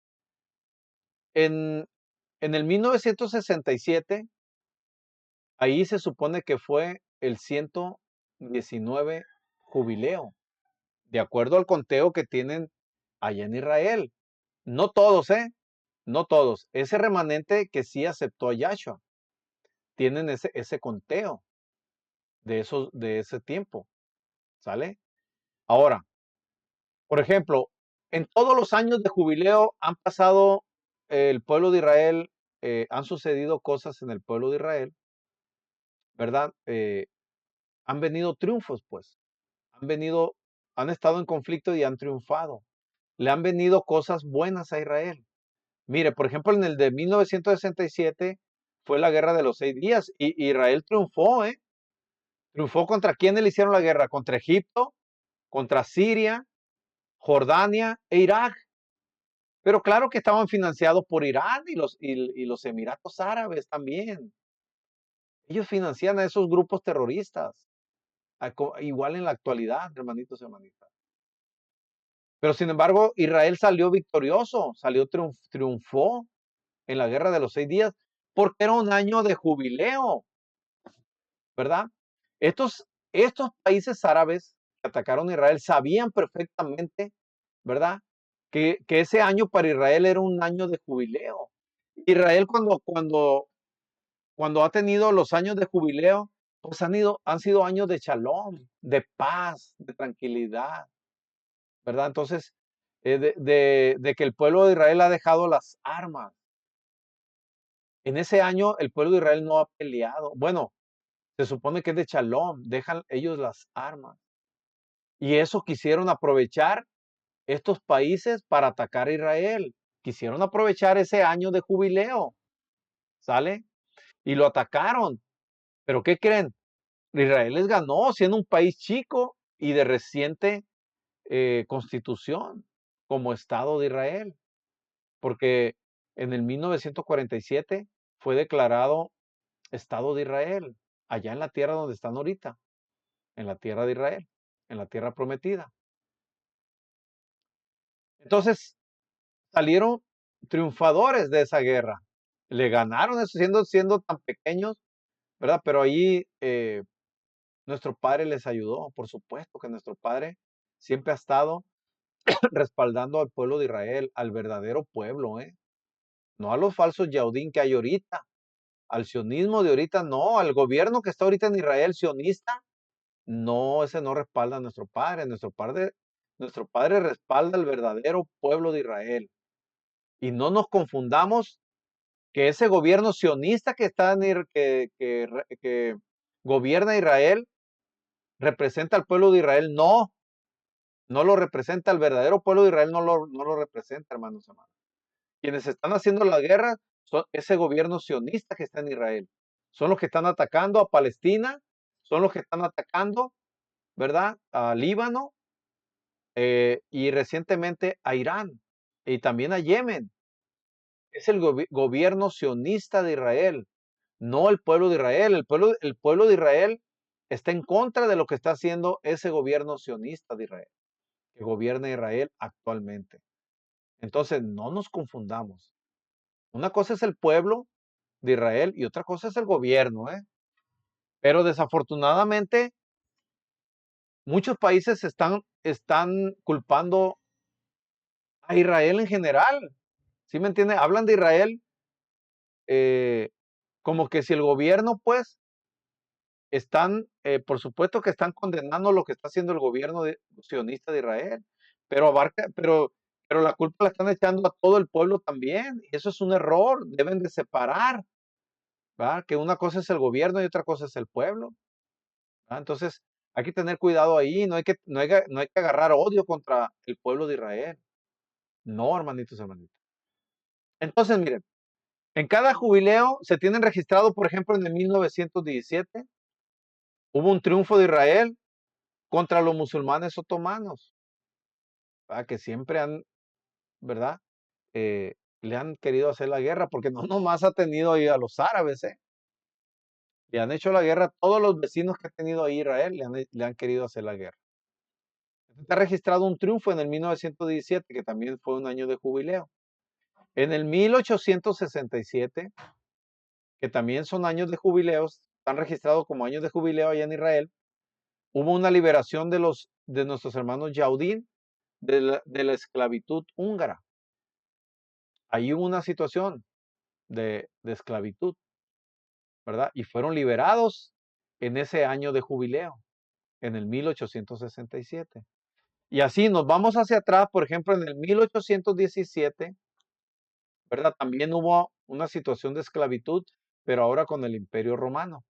en, en el 1967, ahí se supone que fue el 119 jubileo, de acuerdo al conteo que tienen allá en Israel. No todos, ¿eh? No todos. Ese remanente que sí aceptó a Yahshua, tienen ese conteo de ese tiempo, ¿sale? Ahora, Por ejemplo, en todos los años de jubileo han pasado el pueblo de Israel, han sucedido cosas en el pueblo de Israel, ¿verdad? Han venido triunfos, pues. Han venido, han estado en conflicto y han triunfado. Le han venido cosas buenas a Israel. Mire, por ejemplo, en el de 1967 fue la guerra de los 6 días y Israel triunfó, ¿eh? Triunfó contra quiénes le hicieron la guerra, contra Egipto, contra Siria, Jordania e Irak. Pero claro que estaban financiados por Irán y los Emiratos Árabes también. Ellos financian a esos grupos terroristas, igual en la actualidad, hermanitos y hermanitas. Pero sin embargo, Israel salió victorioso, triunfó en la guerra de los 6 días, porque era un año de jubileo, ¿verdad? Estos países árabes que atacaron a Israel sabían perfectamente, ¿verdad? Que ese año para Israel era un año de jubileo. Israel cuando ha tenido los años de jubileo, pues han sido años de shalom, de paz, de tranquilidad, ¿verdad? Entonces, de que el pueblo de Israel ha dejado las armas. En ese año el pueblo de Israel no ha peleado. Bueno, se supone que es de shalom, dejan ellos las armas. Y eso quisieron aprovechar estos países para atacar a Israel. Quisieron aprovechar ese año de jubileo, ¿sale? Y lo atacaron. ¿Pero qué creen? Israel les ganó siendo un país chico y de reciente constitución como Estado de Israel, porque en el 1947 fue declarado Estado de Israel, allá en la tierra donde están ahorita, en la tierra de Israel, en la tierra prometida. Entonces salieron triunfadores de esa guerra, le ganaron eso siendo tan pequeños, ¿verdad? Pero ahí nuestro Padre les ayudó, por supuesto que nuestro Padre siempre ha estado respaldando al pueblo de Israel, al verdadero pueblo, ¿eh? No a los falsos yaudín que hay ahorita, al sionismo de ahorita, no, al gobierno que está ahorita en Israel, sionista, no, ese no respalda a nuestro padre respalda al verdadero pueblo de Israel. Y no nos confundamos que ese gobierno sionista que está que gobierna Israel representa al pueblo de Israel, no, no lo representa, el verdadero pueblo de Israel no lo representa, hermanos, hermanos. Quienes están haciendo la guerra son ese gobierno sionista que está en Israel. Son los que están atacando a Palestina, son los que están atacando, ¿verdad? A Líbano y recientemente a Irán y también a Yemen. Es el gobierno sionista de Israel, no el pueblo de Israel. El pueblo de Israel está en contra de lo que está haciendo ese gobierno sionista de Israel, que gobierna Israel actualmente. Entonces, no nos confundamos. Una cosa es el pueblo de Israel y otra cosa es el gobierno, ¿eh? Pero desafortunadamente muchos países están culpando a Israel en general. ¿Sí me entiende? Hablan de Israel eh, como que si el gobierno, pues, por supuesto que están condenando lo que está haciendo el gobierno sionista de Israel, pero pero la culpa la están echando a todo el pueblo también. Y eso es un error. Deben de separar, ¿verdad? Que una cosa es el gobierno y otra cosa es el pueblo. Entonces, hay que tener cuidado ahí, no hay que agarrar odio contra el pueblo de Israel. No, hermanitos, hermanitos. Entonces, miren, en cada jubileo se tienen registrado, por ejemplo, en el 1917, hubo un triunfo de Israel contra los musulmanes otomanos, ¿verdad? Que siempre ¿verdad? Eh, le han querido hacer la guerra, porque no nomás ha tenido ahí a los árabes, ¿eh? Le han hecho la guerra a todos los vecinos que ha tenido ahí Israel, le han querido hacer la guerra. Está registrado un triunfo en el 1917, que también fue un año de jubileo. En el 1867, que también son años de jubileos, están registrados como años de jubileo allá en Israel, hubo una liberación de nuestros hermanos Yaudín de la esclavitud húngara. Ahí hubo una situación de esclavitud, ¿verdad? Y fueron liberados en ese año de jubileo, en el 1867. Y así nos vamos hacia atrás, por ejemplo, en el 1817, ¿verdad? También hubo una situación de esclavitud, pero ahora con el Imperio Romano,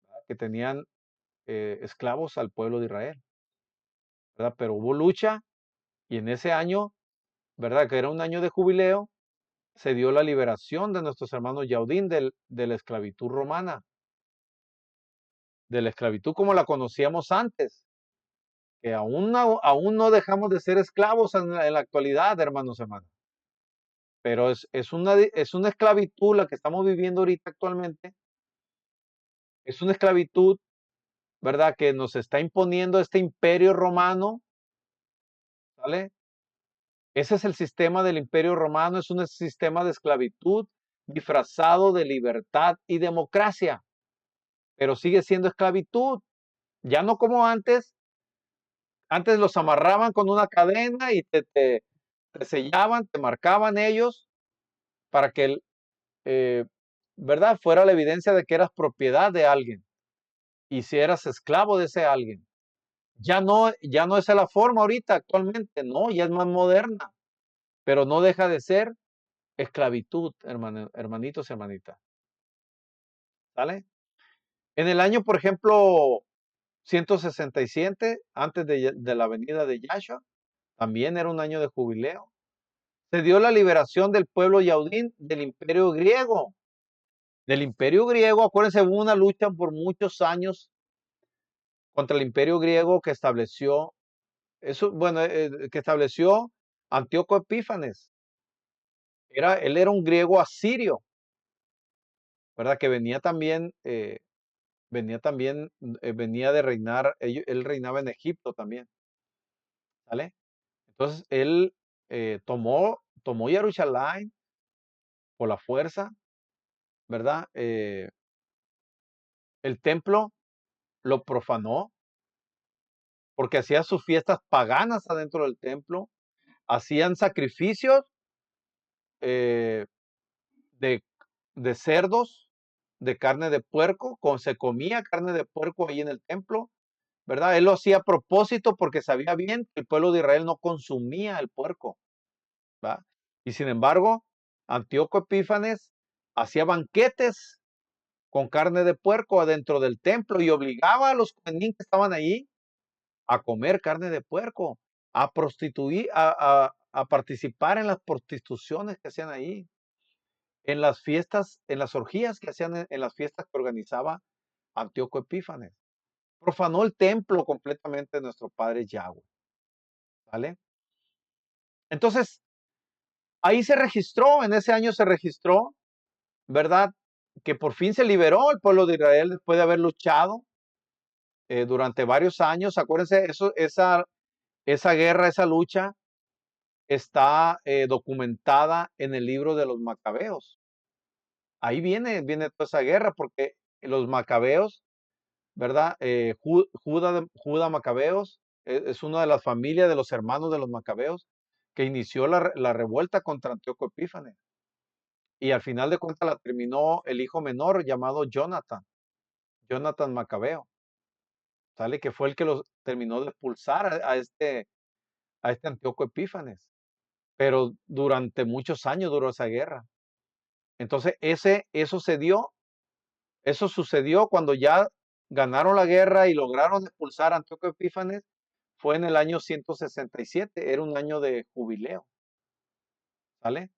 ¿verdad? Que tenían esclavos al pueblo de Israel, ¿verdad? Pero hubo lucha y en ese año, ¿verdad? Que era un año de jubileo, se dio la liberación de nuestros hermanos Yaudín de la esclavitud romana, de la esclavitud como la conocíamos antes, que aún no dejamos de ser esclavos en la actualidad, hermanos. Pero es una esclavitud la que estamos viviendo ahorita actualmente, es una esclavitud, ¿verdad? Que nos está imponiendo este imperio romano, ¿vale? Ese es el sistema del imperio romano, es un sistema de esclavitud disfrazado de libertad y democracia, pero sigue siendo esclavitud, ya no como antes. Antes los amarraban con una cadena y te sellaban, te marcaban ellos para que, eh, ¿verdad? Fuera la evidencia de que eras propiedad de alguien y si eras esclavo de ese alguien. Ya no es la forma ahorita, actualmente, no, ya es más moderna, pero no deja de ser esclavitud, hermanitos y hermanitas, ¿sale? En el año, por ejemplo, 167, antes de la venida de Yahshua, también era un año de jubileo. Se dio la liberación del pueblo yaudín del imperio griego. Del imperio griego, acuérdense, hubo una lucha por muchos años contra el imperio griego que estableció, que estableció Antíoco Epífanes. Él era un griego asirio, ¿verdad? Que venía de reinar, él reinaba en Egipto también, ¿vale? Entonces él tomó Jerusalén por la fuerza, ¿verdad? El templo lo profanó porque hacía sus fiestas paganas adentro del templo, hacían sacrificios eh, de, de cerdos, de carne de puerco, se comía carne de puerco ahí en el templo, ¿verdad? Él lo hacía a propósito porque sabía bien que el pueblo de Israel no consumía el puerco, ¿verdad? Y sin embargo, Antíoco Epífanes hacía banquetes con carne de puerco adentro del templo y obligaba a los cohenín que estaban allí a comer carne de puerco, a prostituir, a participar en las prostituciones que hacían ahí, en las fiestas, en las orgías que hacían en las fiestas que organizaba Antíoco Epífanes. Profanó el templo completamente de nuestro padre Yahweh, ¿vale? Entonces, ahí se registró, en ese año se registró, ¿verdad? Que por fin se liberó el pueblo de Israel después de haber luchado durante varios años. Acuérdense, esa guerra, esa lucha está documentada en el libro de los Macabeos. Ahí viene toda esa guerra porque los Macabeos, ¿verdad? Judá Macabeos es una de las familias de los hermanos de los Macabeos que inició la revuelta contra Antíoco Epífanes. Y al final de cuentas la terminó el hijo menor llamado Jonathan Macabeo, ¿sale? Que fue el que los terminó de expulsar a este Antíoco Epífanes. Pero durante muchos años duró esa guerra. Entonces, eso sucedió cuando ya ganaron la guerra y lograron expulsar a Antíoco Epífanes, fue en el año 167, era un año de jubileo, ¿vale?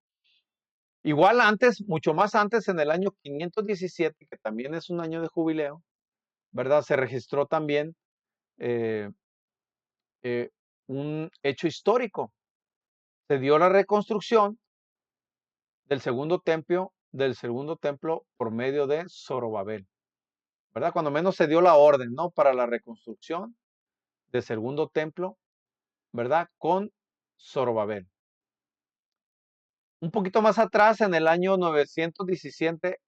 Igual antes, mucho más antes, en el año 517, que también es un año de jubileo, ¿verdad? Se registró también eh, eh, un hecho histórico. Se dio la reconstrucción del segundo templo por medio de Zorobabel, ¿verdad? Cuando menos se dio la orden, ¿no? Para la reconstrucción del segundo templo, ¿verdad? Con Zorobabel. Un poquito más atrás, en el año 917,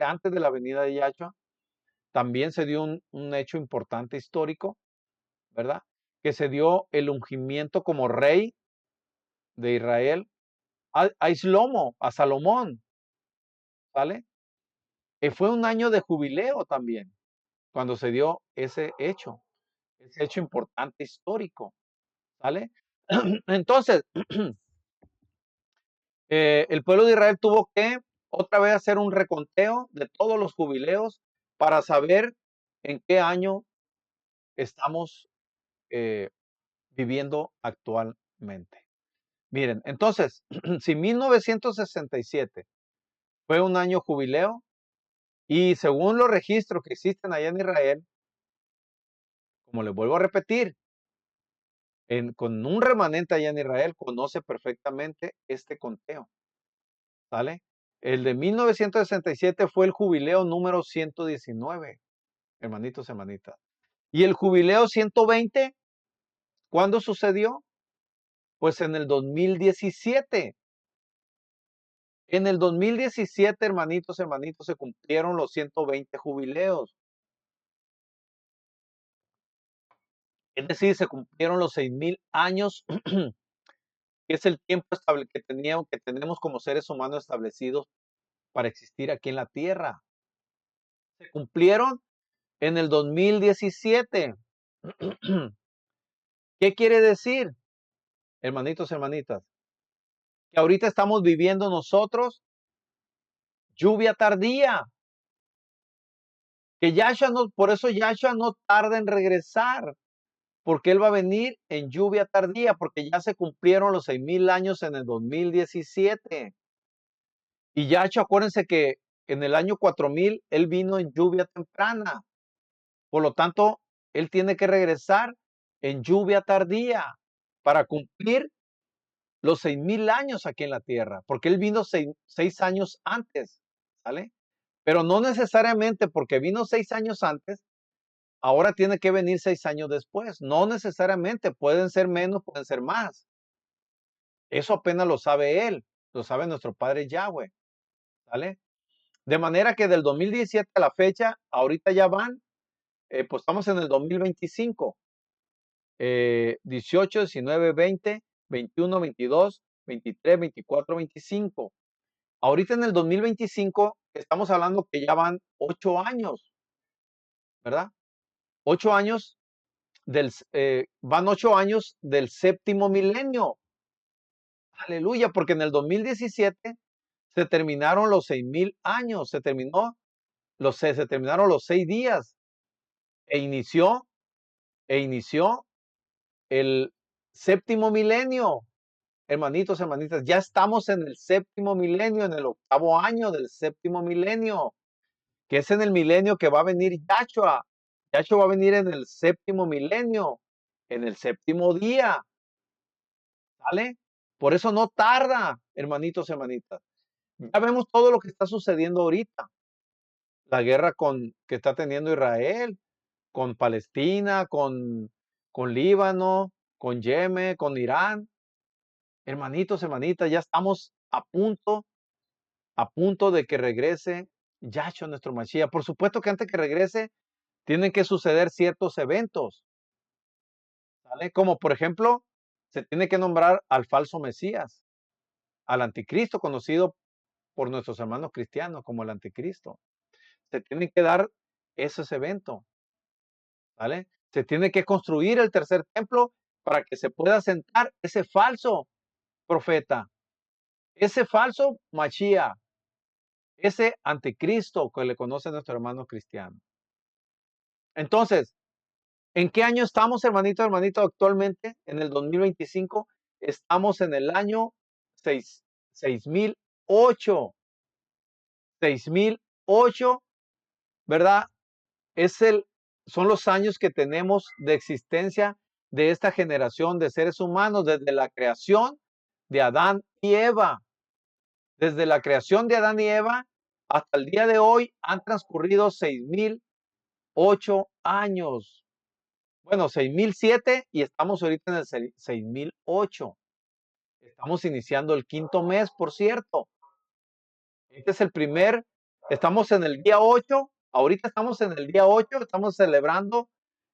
antes de la venida de Yahshua, también se dio un hecho importante histórico, ¿verdad? Que se dio el ungimiento como rey de Israel a Islomo, a Salomón, ¿vale? Fue un año de jubileo también, cuando se dio ese hecho. ese hecho importante histórico, ¿sale? Entonces, el pueblo de Israel tuvo que otra vez hacer un reconteo de todos los jubileos para saber en qué año estamos eh, viviendo actualmente. Miren, entonces, si 1967 fue un año jubileo y según los registros que existen allá en Israel, como les vuelvo a repetir, con un remanente allá en Israel conoce perfectamente este conteo, ¿sale? El de 1967 fue el jubileo número 119, hermanitos, hermanitas. Y el jubileo 120, ¿cuándo sucedió? Pues en el 2017. En el 2017, hermanitos, hermanitos, se cumplieron los 120 jubileos. Es decir, se cumplieron los 6,000 años, que es el tiempo que tenemos como seres humanos establecidos para existir aquí en la Tierra. Se cumplieron en el 2017. ¿Qué quiere decir, hermanitos, hermanitas? Que ahorita estamos viviendo nosotros lluvia tardía. Que Yahshua no, por eso Yahshua no tarda en regresar, porque Él va a venir en lluvia tardía, porque ya se cumplieron los 6,000 años en el 2017. Y Yahshua, acuérdense que en el año 4000 Él vino en lluvia temprana. Por lo tanto, Él tiene que regresar en lluvia tardía para cumplir los 6,000 años aquí en la tierra, porque Él vino 6 años antes, ¿sale? Pero no necesariamente porque vino 6 años antes, ahora tiene que venir 6 años después. No necesariamente, pueden ser menos, pueden ser más. Eso apenas lo sabe Él, lo sabe nuestro Padre Yahweh, ¿sale? De manera que del 2017 a la fecha, ahorita ya van, pues estamos en el 2025, 18, 19, 20, 21, 22, 23, 24, 25. Ahorita en el 2025 estamos hablando que ya van 8 años, ¿verdad? 8 años van 8 años del séptimo milenio. Aleluya, porque en el 2017 se terminaron los 6,000 años, se terminaron los 6 días e inició, inició el séptimo milenio. Hermanitos, hermanitas, ya estamos en el séptimo milenio, en el octavo año del séptimo milenio, que es en el milenio que va a venir Yahshua. Yahshua va a venir en el séptimo milenio, en el séptimo día, ¿sale? Por eso no tarda, hermanitos, hermanitas. Ya vemos todo lo que está sucediendo ahorita. La guerra que está teniendo Israel, con Palestina, con Líbano, con Yemen, con Irán. Hermanitos, hermanitas, ya estamos a punto de que regrese Yahshua, nuestro Mashiach. Por supuesto que antes que regrese, tienen que suceder ciertos eventos, ¿sale? Como por ejemplo, se tiene que nombrar al falso Mesías, al anticristo, conocido por nuestros hermanos cristianos como el anticristo. Se tienen que dar esos eventos, ¿vale? Se tiene que construir el tercer templo para que se pueda sentar ese falso profeta, ese falso Mashiach, ese anticristo que le conoce a nuestro hermano cristiano. Entonces, ¿en qué año estamos, hermanito, hermanito, actualmente? En el 2025. Estamos en el año 6008. 6008, ¿verdad? Son los años que tenemos de existencia de esta generación de seres humanos desde la creación de Adán y Eva. Desde la creación de Adán y Eva hasta el día de hoy han transcurrido 6008 años. Bueno, 6007 y estamos ahorita en el 6008. Estamos iniciando el quinto mes, por cierto. Este es estamos en el día 8. Ahorita estamos en el día 8, estamos celebrando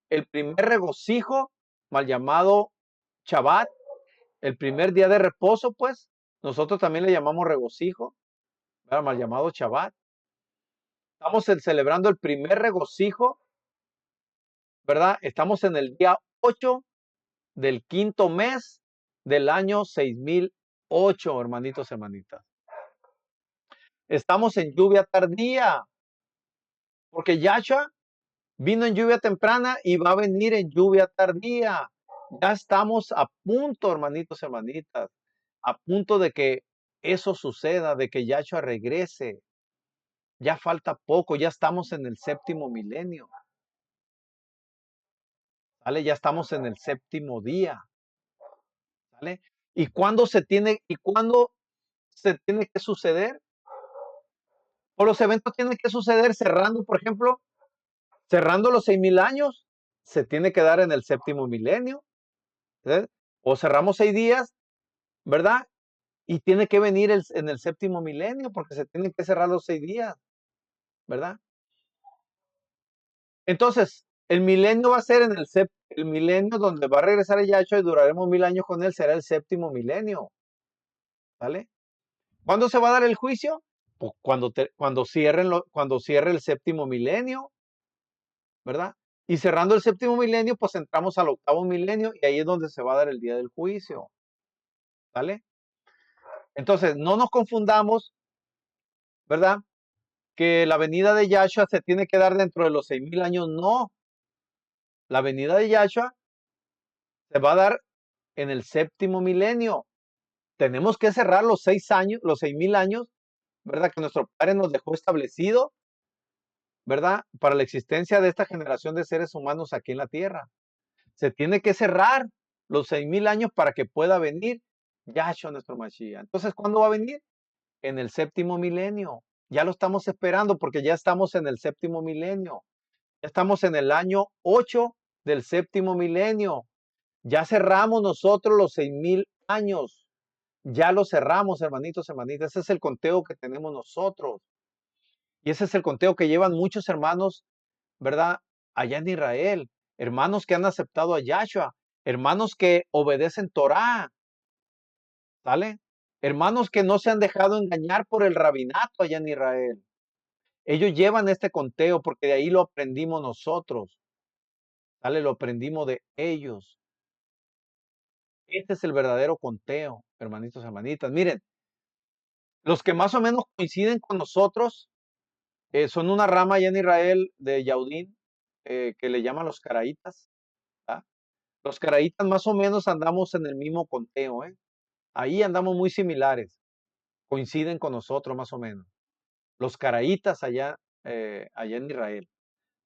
el primer regocijo, mal llamado Shabbat, el primer día de reposo, pues. Nosotros también le llamamos regocijo, ¿verdad? Mal llamado Shabbat. Estamos celebrando el primer regocijo, ¿verdad? Estamos en el día 8 del quinto mes del año 6008, hermanitos, hermanitas. Estamos en lluvia tardía, porque Yahshua vino en lluvia temprana y va a venir en lluvia tardía. Ya estamos a punto, hermanitos, hermanitas, a punto de que eso suceda, de que Yahshua regrese. Ya falta poco, ya estamos en el séptimo milenio. ¿Sale? Ya estamos en el séptimo día. ¿Sale? ¿Y cuándo se tiene que suceder? O los eventos tienen que suceder cerrando, por ejemplo, cerrando los 6000 años, se tiene que dar en el séptimo milenio. ¿Eh? O cerramos 6 días, ¿verdad? Y tiene que venir en el séptimo milenio, porque se tienen que cerrar los 6 días, ¿verdad? Entonces, el milenio va a ser el milenio donde va a regresar el Yahshua y duraremos 1000 años con él, será el séptimo milenio, ¿vale? ¿Cuándo se va a dar el juicio? Pues cuando cierre el séptimo milenio, ¿verdad? Y cerrando el séptimo milenio, pues entramos al octavo milenio y ahí es donde se va a dar el día del juicio, ¿vale? Entonces, no nos confundamos, ¿verdad? Que la venida de Yahshua se tiene que dar dentro de los 6000 años, no. La venida de Yahshua se va a dar en el séptimo milenio. Tenemos que cerrar los 6 años, los 6000 años, ¿verdad? Que nuestro Padre nos dejó establecido, ¿verdad? Para la existencia de esta generación de seres humanos aquí en la tierra. Se tiene que cerrar los 6000 años para que pueda venir Yahshua, nuestro Mashiach. Entonces, ¿cuándo va a venir? En el séptimo milenio. Ya lo estamos esperando porque ya estamos en el séptimo milenio. Ya estamos en el año 8 del séptimo milenio. Ya cerramos nosotros los 6000 años. Ya lo cerramos, hermanitos, hermanitas. Ese es el conteo que tenemos nosotros. Y ese es el conteo que llevan muchos hermanos, ¿verdad? Allá en Israel. Hermanos que han aceptado a Yahshua. Hermanos que obedecen Torah. ¿Sale? Hermanos que no se han dejado engañar por el rabinato allá en Israel. Ellos llevan este conteo porque de ahí lo aprendimos nosotros. ¿Sale? Lo aprendimos de ellos. Este es el verdadero conteo, hermanitos, hermanitas. Miren, los que más o menos coinciden con nosotros son una rama allá en Israel de Yaudín que le llaman los caraítas. ¿Ah? Los caraítas más o menos andamos en el mismo conteo. Ahí andamos muy similares. Coinciden con nosotros más o menos. Los caraítas allá en Israel.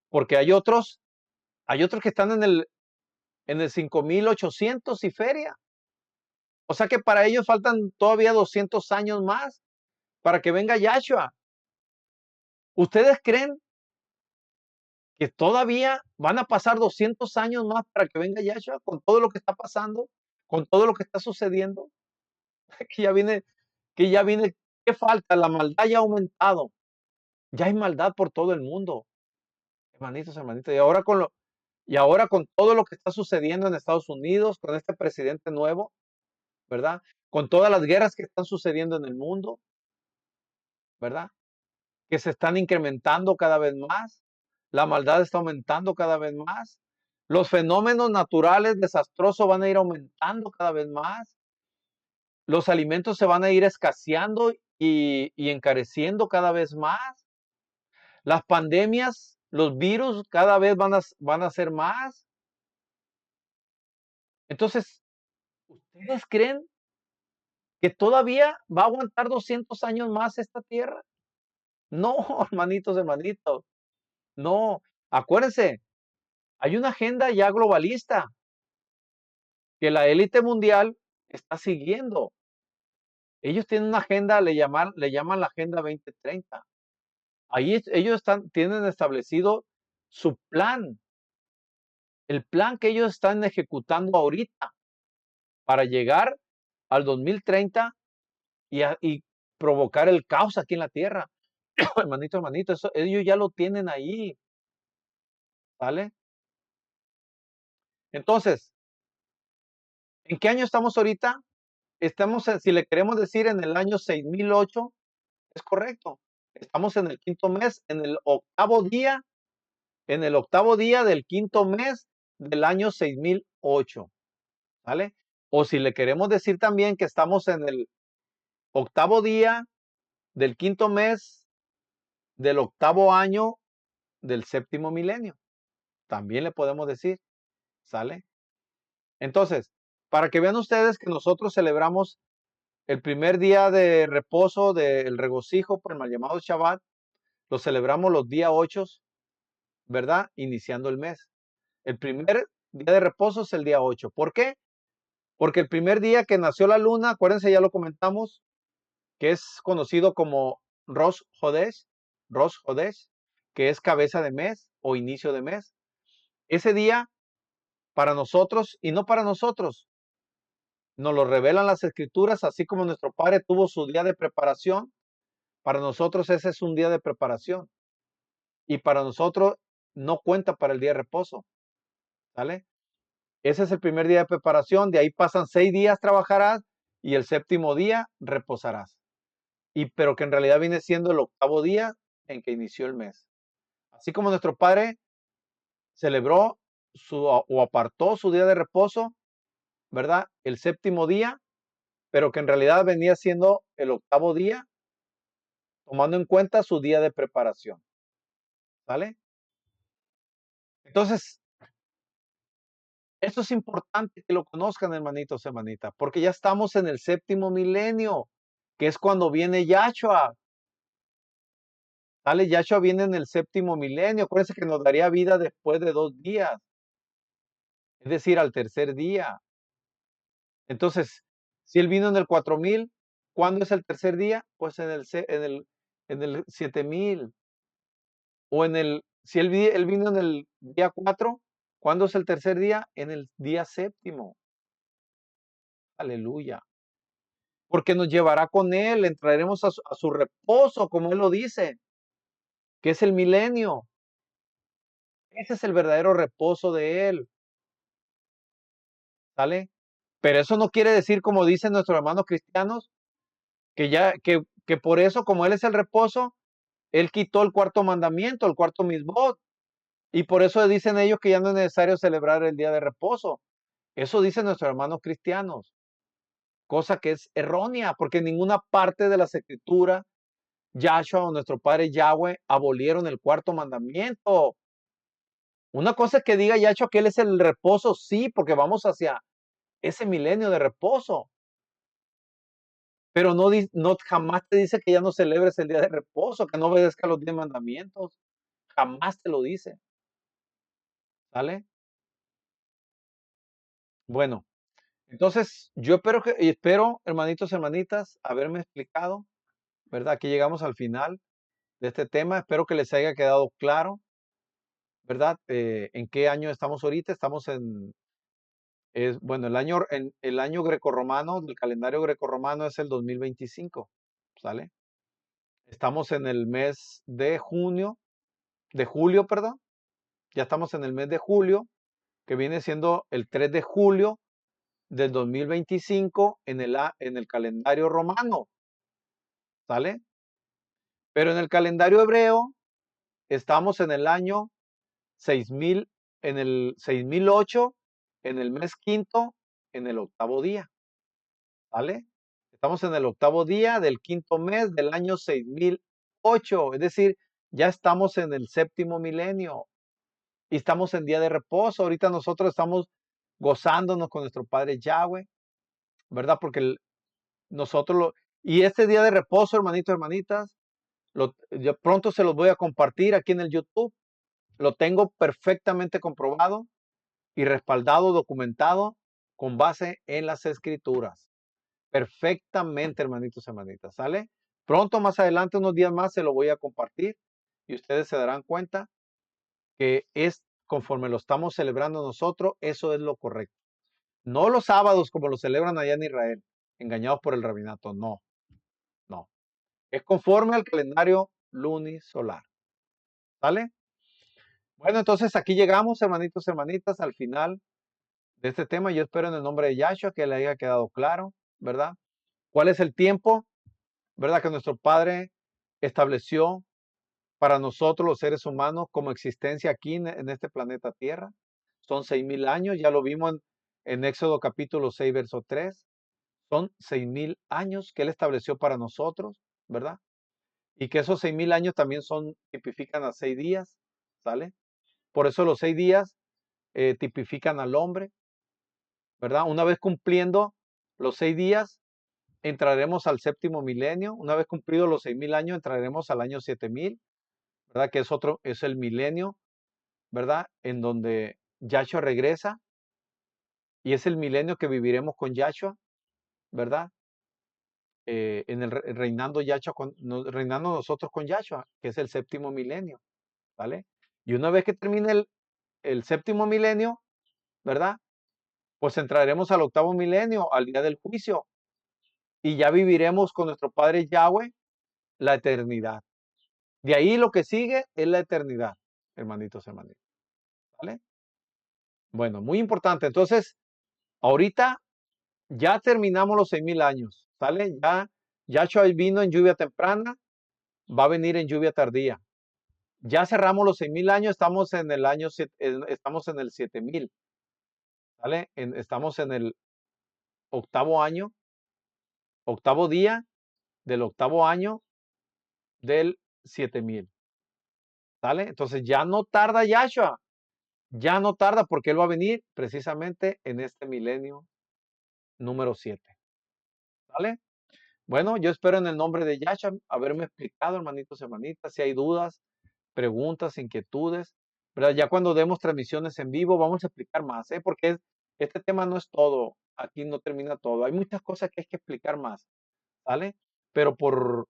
Porque hay otros que están en el 5800 y feria. O sea que para ellos faltan todavía 200 años más para que venga Yahshua. ¿Ustedes creen que todavía van a pasar 200 años más para que venga Yahshua con todo lo que está pasando, con todo lo que está sucediendo? Que ya viene, que ya viene, ¿qué falta? La maldad ya ha aumentado. Ya hay maldad por todo el mundo, hermanitos, hermanitos. Y ahora con todo lo que está sucediendo en Estados Unidos, con este presidente nuevo, ¿verdad? Con todas las guerras que están sucediendo en el mundo, ¿verdad? Que se están incrementando cada vez más, la maldad está aumentando cada vez más, los fenómenos naturales desastrosos van a ir aumentando cada vez más, los alimentos se van a ir escaseando y encareciendo cada vez más, las pandemias, los virus cada vez van a ser más. Entonces, ¿ustedes creen que todavía va a aguantar 200 años más esta tierra? No, hermanitos, hermanitos, no. Acuérdense, hay una agenda ya globalista que la élite mundial está siguiendo. Ellos tienen una agenda, le llaman la Agenda 2030. Ahí ellos tienen establecido su plan, el plan que ellos están ejecutando ahorita para llegar al 2030 y provocar el caos aquí en la tierra. Hermanito, hermanito, eso, ellos ya lo tienen ahí, ¿vale? Entonces, ¿en qué año estamos ahorita? Estamos, si le queremos decir, en el año 6008, es correcto. Estamos en el quinto mes, en el octavo día en el octavo día del quinto mes del año 6008, ¿vale? O si le queremos decir también que estamos en el octavo día del quinto mes del octavo año del séptimo milenio, también le podemos decir, ¿sale? Entonces, para que vean ustedes que nosotros celebramos el primer día de reposo del regocijo, por el mal llamado Shabbat, lo celebramos los días 8, ¿verdad? Iniciando el mes. El primer día de reposo es el día 8. ¿Por qué? Porque el primer día que nació la luna, acuérdense, ya lo comentamos, que es conocido como Rosh Hodesh, que es cabeza de mes o inicio de mes. Ese día, para nosotros, y no para nosotros, nos lo revelan las escrituras, así como nuestro padre tuvo su día de preparación, para nosotros ese es un día de preparación. Y para nosotros no cuenta para el día de reposo, ¿sale? Ese es el primer día de preparación, de ahí pasan 6 días trabajarás y el séptimo día reposarás. Pero que en realidad viene siendo el octavo día en que inició el mes. Así como nuestro padre celebró o apartó su día de reposo, ¿verdad? El séptimo día, pero que en realidad venía siendo el octavo día, tomando en cuenta su día de preparación, ¿vale? Entonces, esto es importante que lo conozcan, hermanitos, hermanitas, porque ya estamos en el séptimo milenio, que es cuando viene Yahshua. ¿Sale? Yahshua viene en el séptimo milenio. Acuérdense que nos daría vida después de 2 días, es decir, al tercer día. Entonces, si él vino en el 4000, ¿cuándo es el tercer día? Pues en el 7000. O si él vino en el día 4, ¿cuándo es el tercer día? En el día séptimo. Aleluya. Porque nos llevará con él, entraremos a su reposo, como él lo dice, que es el milenio. Ese es el verdadero reposo de él, ¿sale? Pero eso no quiere decir, como dicen nuestros hermanos cristianos, que por eso, como él es el reposo, él quitó el cuarto mandamiento, el cuarto misbod, y por eso dicen ellos que ya no es necesario celebrar el día de reposo. Eso dicen nuestros hermanos cristianos, cosa que es errónea, porque en ninguna parte de las escrituras Yahshua o nuestro Padre Yahweh abolieron el cuarto mandamiento. Una cosa es que diga Yahshua que Él es el reposo, sí, porque vamos hacia ese milenio de reposo. Pero no jamás te dice que ya no celebres el día de reposo, que no obedezca los 10 mandamientos. Jamás te lo dice. ¿Sale? Bueno, entonces yo espero, hermanitos, hermanitas, haberme explicado, ¿verdad? Aquí llegamos al final de este tema. Espero que les haya quedado claro, ¿verdad? ¿En qué año estamos ahorita? Estamos bueno, el año grecorromano, del calendario grecorromano es el 2025, ¿sale? Estamos en el mes de julio, perdón. Ya estamos en el mes de julio, que viene siendo el 3 de julio del 2025 en el calendario romano, ¿sale? Pero en el calendario hebreo estamos en el año 6000, en el 6008, en el mes quinto, en el octavo día, ¿vale? Estamos en el octavo día del quinto mes del año 6008, es decir, ya estamos en el séptimo milenio y estamos en día de reposo. Ahorita nosotros estamos gozándonos con nuestro Padre Yahweh, ¿verdad? Porque y este día de reposo, hermanitos, hermanitas, yo pronto se los voy a compartir aquí en el YouTube. Lo tengo perfectamente comprobado y respaldado, documentado con base en las escrituras. Perfectamente, hermanitos, hermanitas, ¿sale? Pronto, más adelante, unos días más, se lo voy a compartir y ustedes se darán cuenta que es conforme lo estamos celebrando nosotros, eso es lo correcto. No los sábados como lo celebran allá en Israel, engañados por el rabinato, no, no. Es conforme al calendario lunisolar, ¿sale? Bueno, entonces aquí llegamos, hermanitos, hermanitas, al final de este tema. Yo espero en el nombre de Yahshua que le haya quedado claro, ¿verdad? ¿Cuál es el tiempo, verdad, que nuestro Padre estableció para nosotros los seres humanos como existencia aquí en este planeta Tierra. Son 6,000 años, ya lo vimos en Éxodo capítulo 6, verso 3. Son 6,000 años que Él estableció para nosotros, ¿verdad? Y que esos 6,000 años también tipifican a 6 días, ¿sale? Por eso los 6 días tipifican al hombre, ¿verdad? Una vez cumpliendo los 6 días, entraremos al séptimo milenio. Una vez cumplidos los 6,000 años, entraremos al año 7,000, ¿verdad? Que es el milenio, ¿verdad? En donde Yahshua regresa y es el milenio que viviremos con Yahshua, ¿verdad? Reinando Yahshua reinando nosotros con Yahshua, que es el séptimo milenio, ¿vale? Y una vez que termine el séptimo milenio, ¿verdad? Pues entraremos al octavo milenio, al día del juicio, y ya viviremos con nuestro Padre Yahweh la eternidad. De ahí lo que sigue es la eternidad, hermanitos, hermanitos, ¿vale? Bueno, muy importante. Entonces, ahorita ya terminamos los 6,000 años, ¿sale? Ya Yahshua vino en lluvia temprana, va a venir en lluvia tardía. Ya cerramos los 6,000 años, estamos en el año, estamos en el 7,000, ¿vale? Estamos en el octavo año, octavo día del octavo año del 7,000, ¿vale? Entonces ya no tarda Yahshua, ya no tarda porque Él va a venir precisamente en este milenio número 7, ¿vale? Bueno, yo espero en el nombre de Yahshua haberme explicado, hermanitos y hermanitas, si hay dudas, preguntas, inquietudes, ¿verdad? Ya cuando demos transmisiones en vivo vamos a explicar más, ¿eh? Porque este tema no es todo, aquí no termina todo, hay muchas cosas que hay que explicar más, ¿vale? Pero por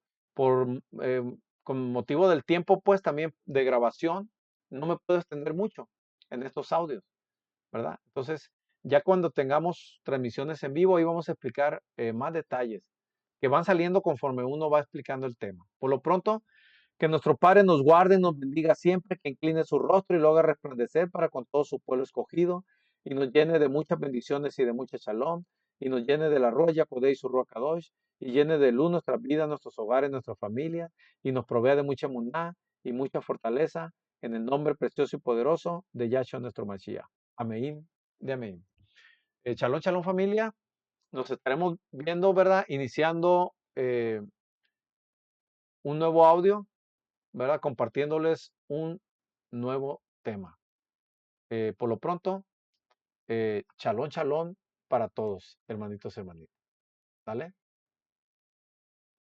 con motivo del tiempo, pues también de grabación, no me puedo extender mucho en estos audios, ¿verdad? Entonces, ya cuando tengamos transmisiones en vivo, ahí vamos a explicar más detalles que van saliendo conforme uno va explicando el tema. Por lo pronto, que nuestro Padre nos guarde y nos bendiga siempre, que incline su rostro y lo haga resplandecer para con todo su pueblo escogido, y nos llene de muchas bendiciones y de mucha shalom, y nos llene de la roya, Kodeh y su Ruach Kadosh, y llene de luz nuestras vidas, nuestros hogares, nuestra familia, y nos provea de mucha muná y mucha fortaleza, en el nombre precioso y poderoso de Yahshua nuestro Mashiach. Amén de amén. Shalom, shalom familia. Nos estaremos viendo, ¿verdad? Iniciando un nuevo audio, ¿verdad? Compartiéndoles un nuevo tema. Por lo pronto, shalom, shalom para todos, hermanitos, hermanitas. ¿Vale?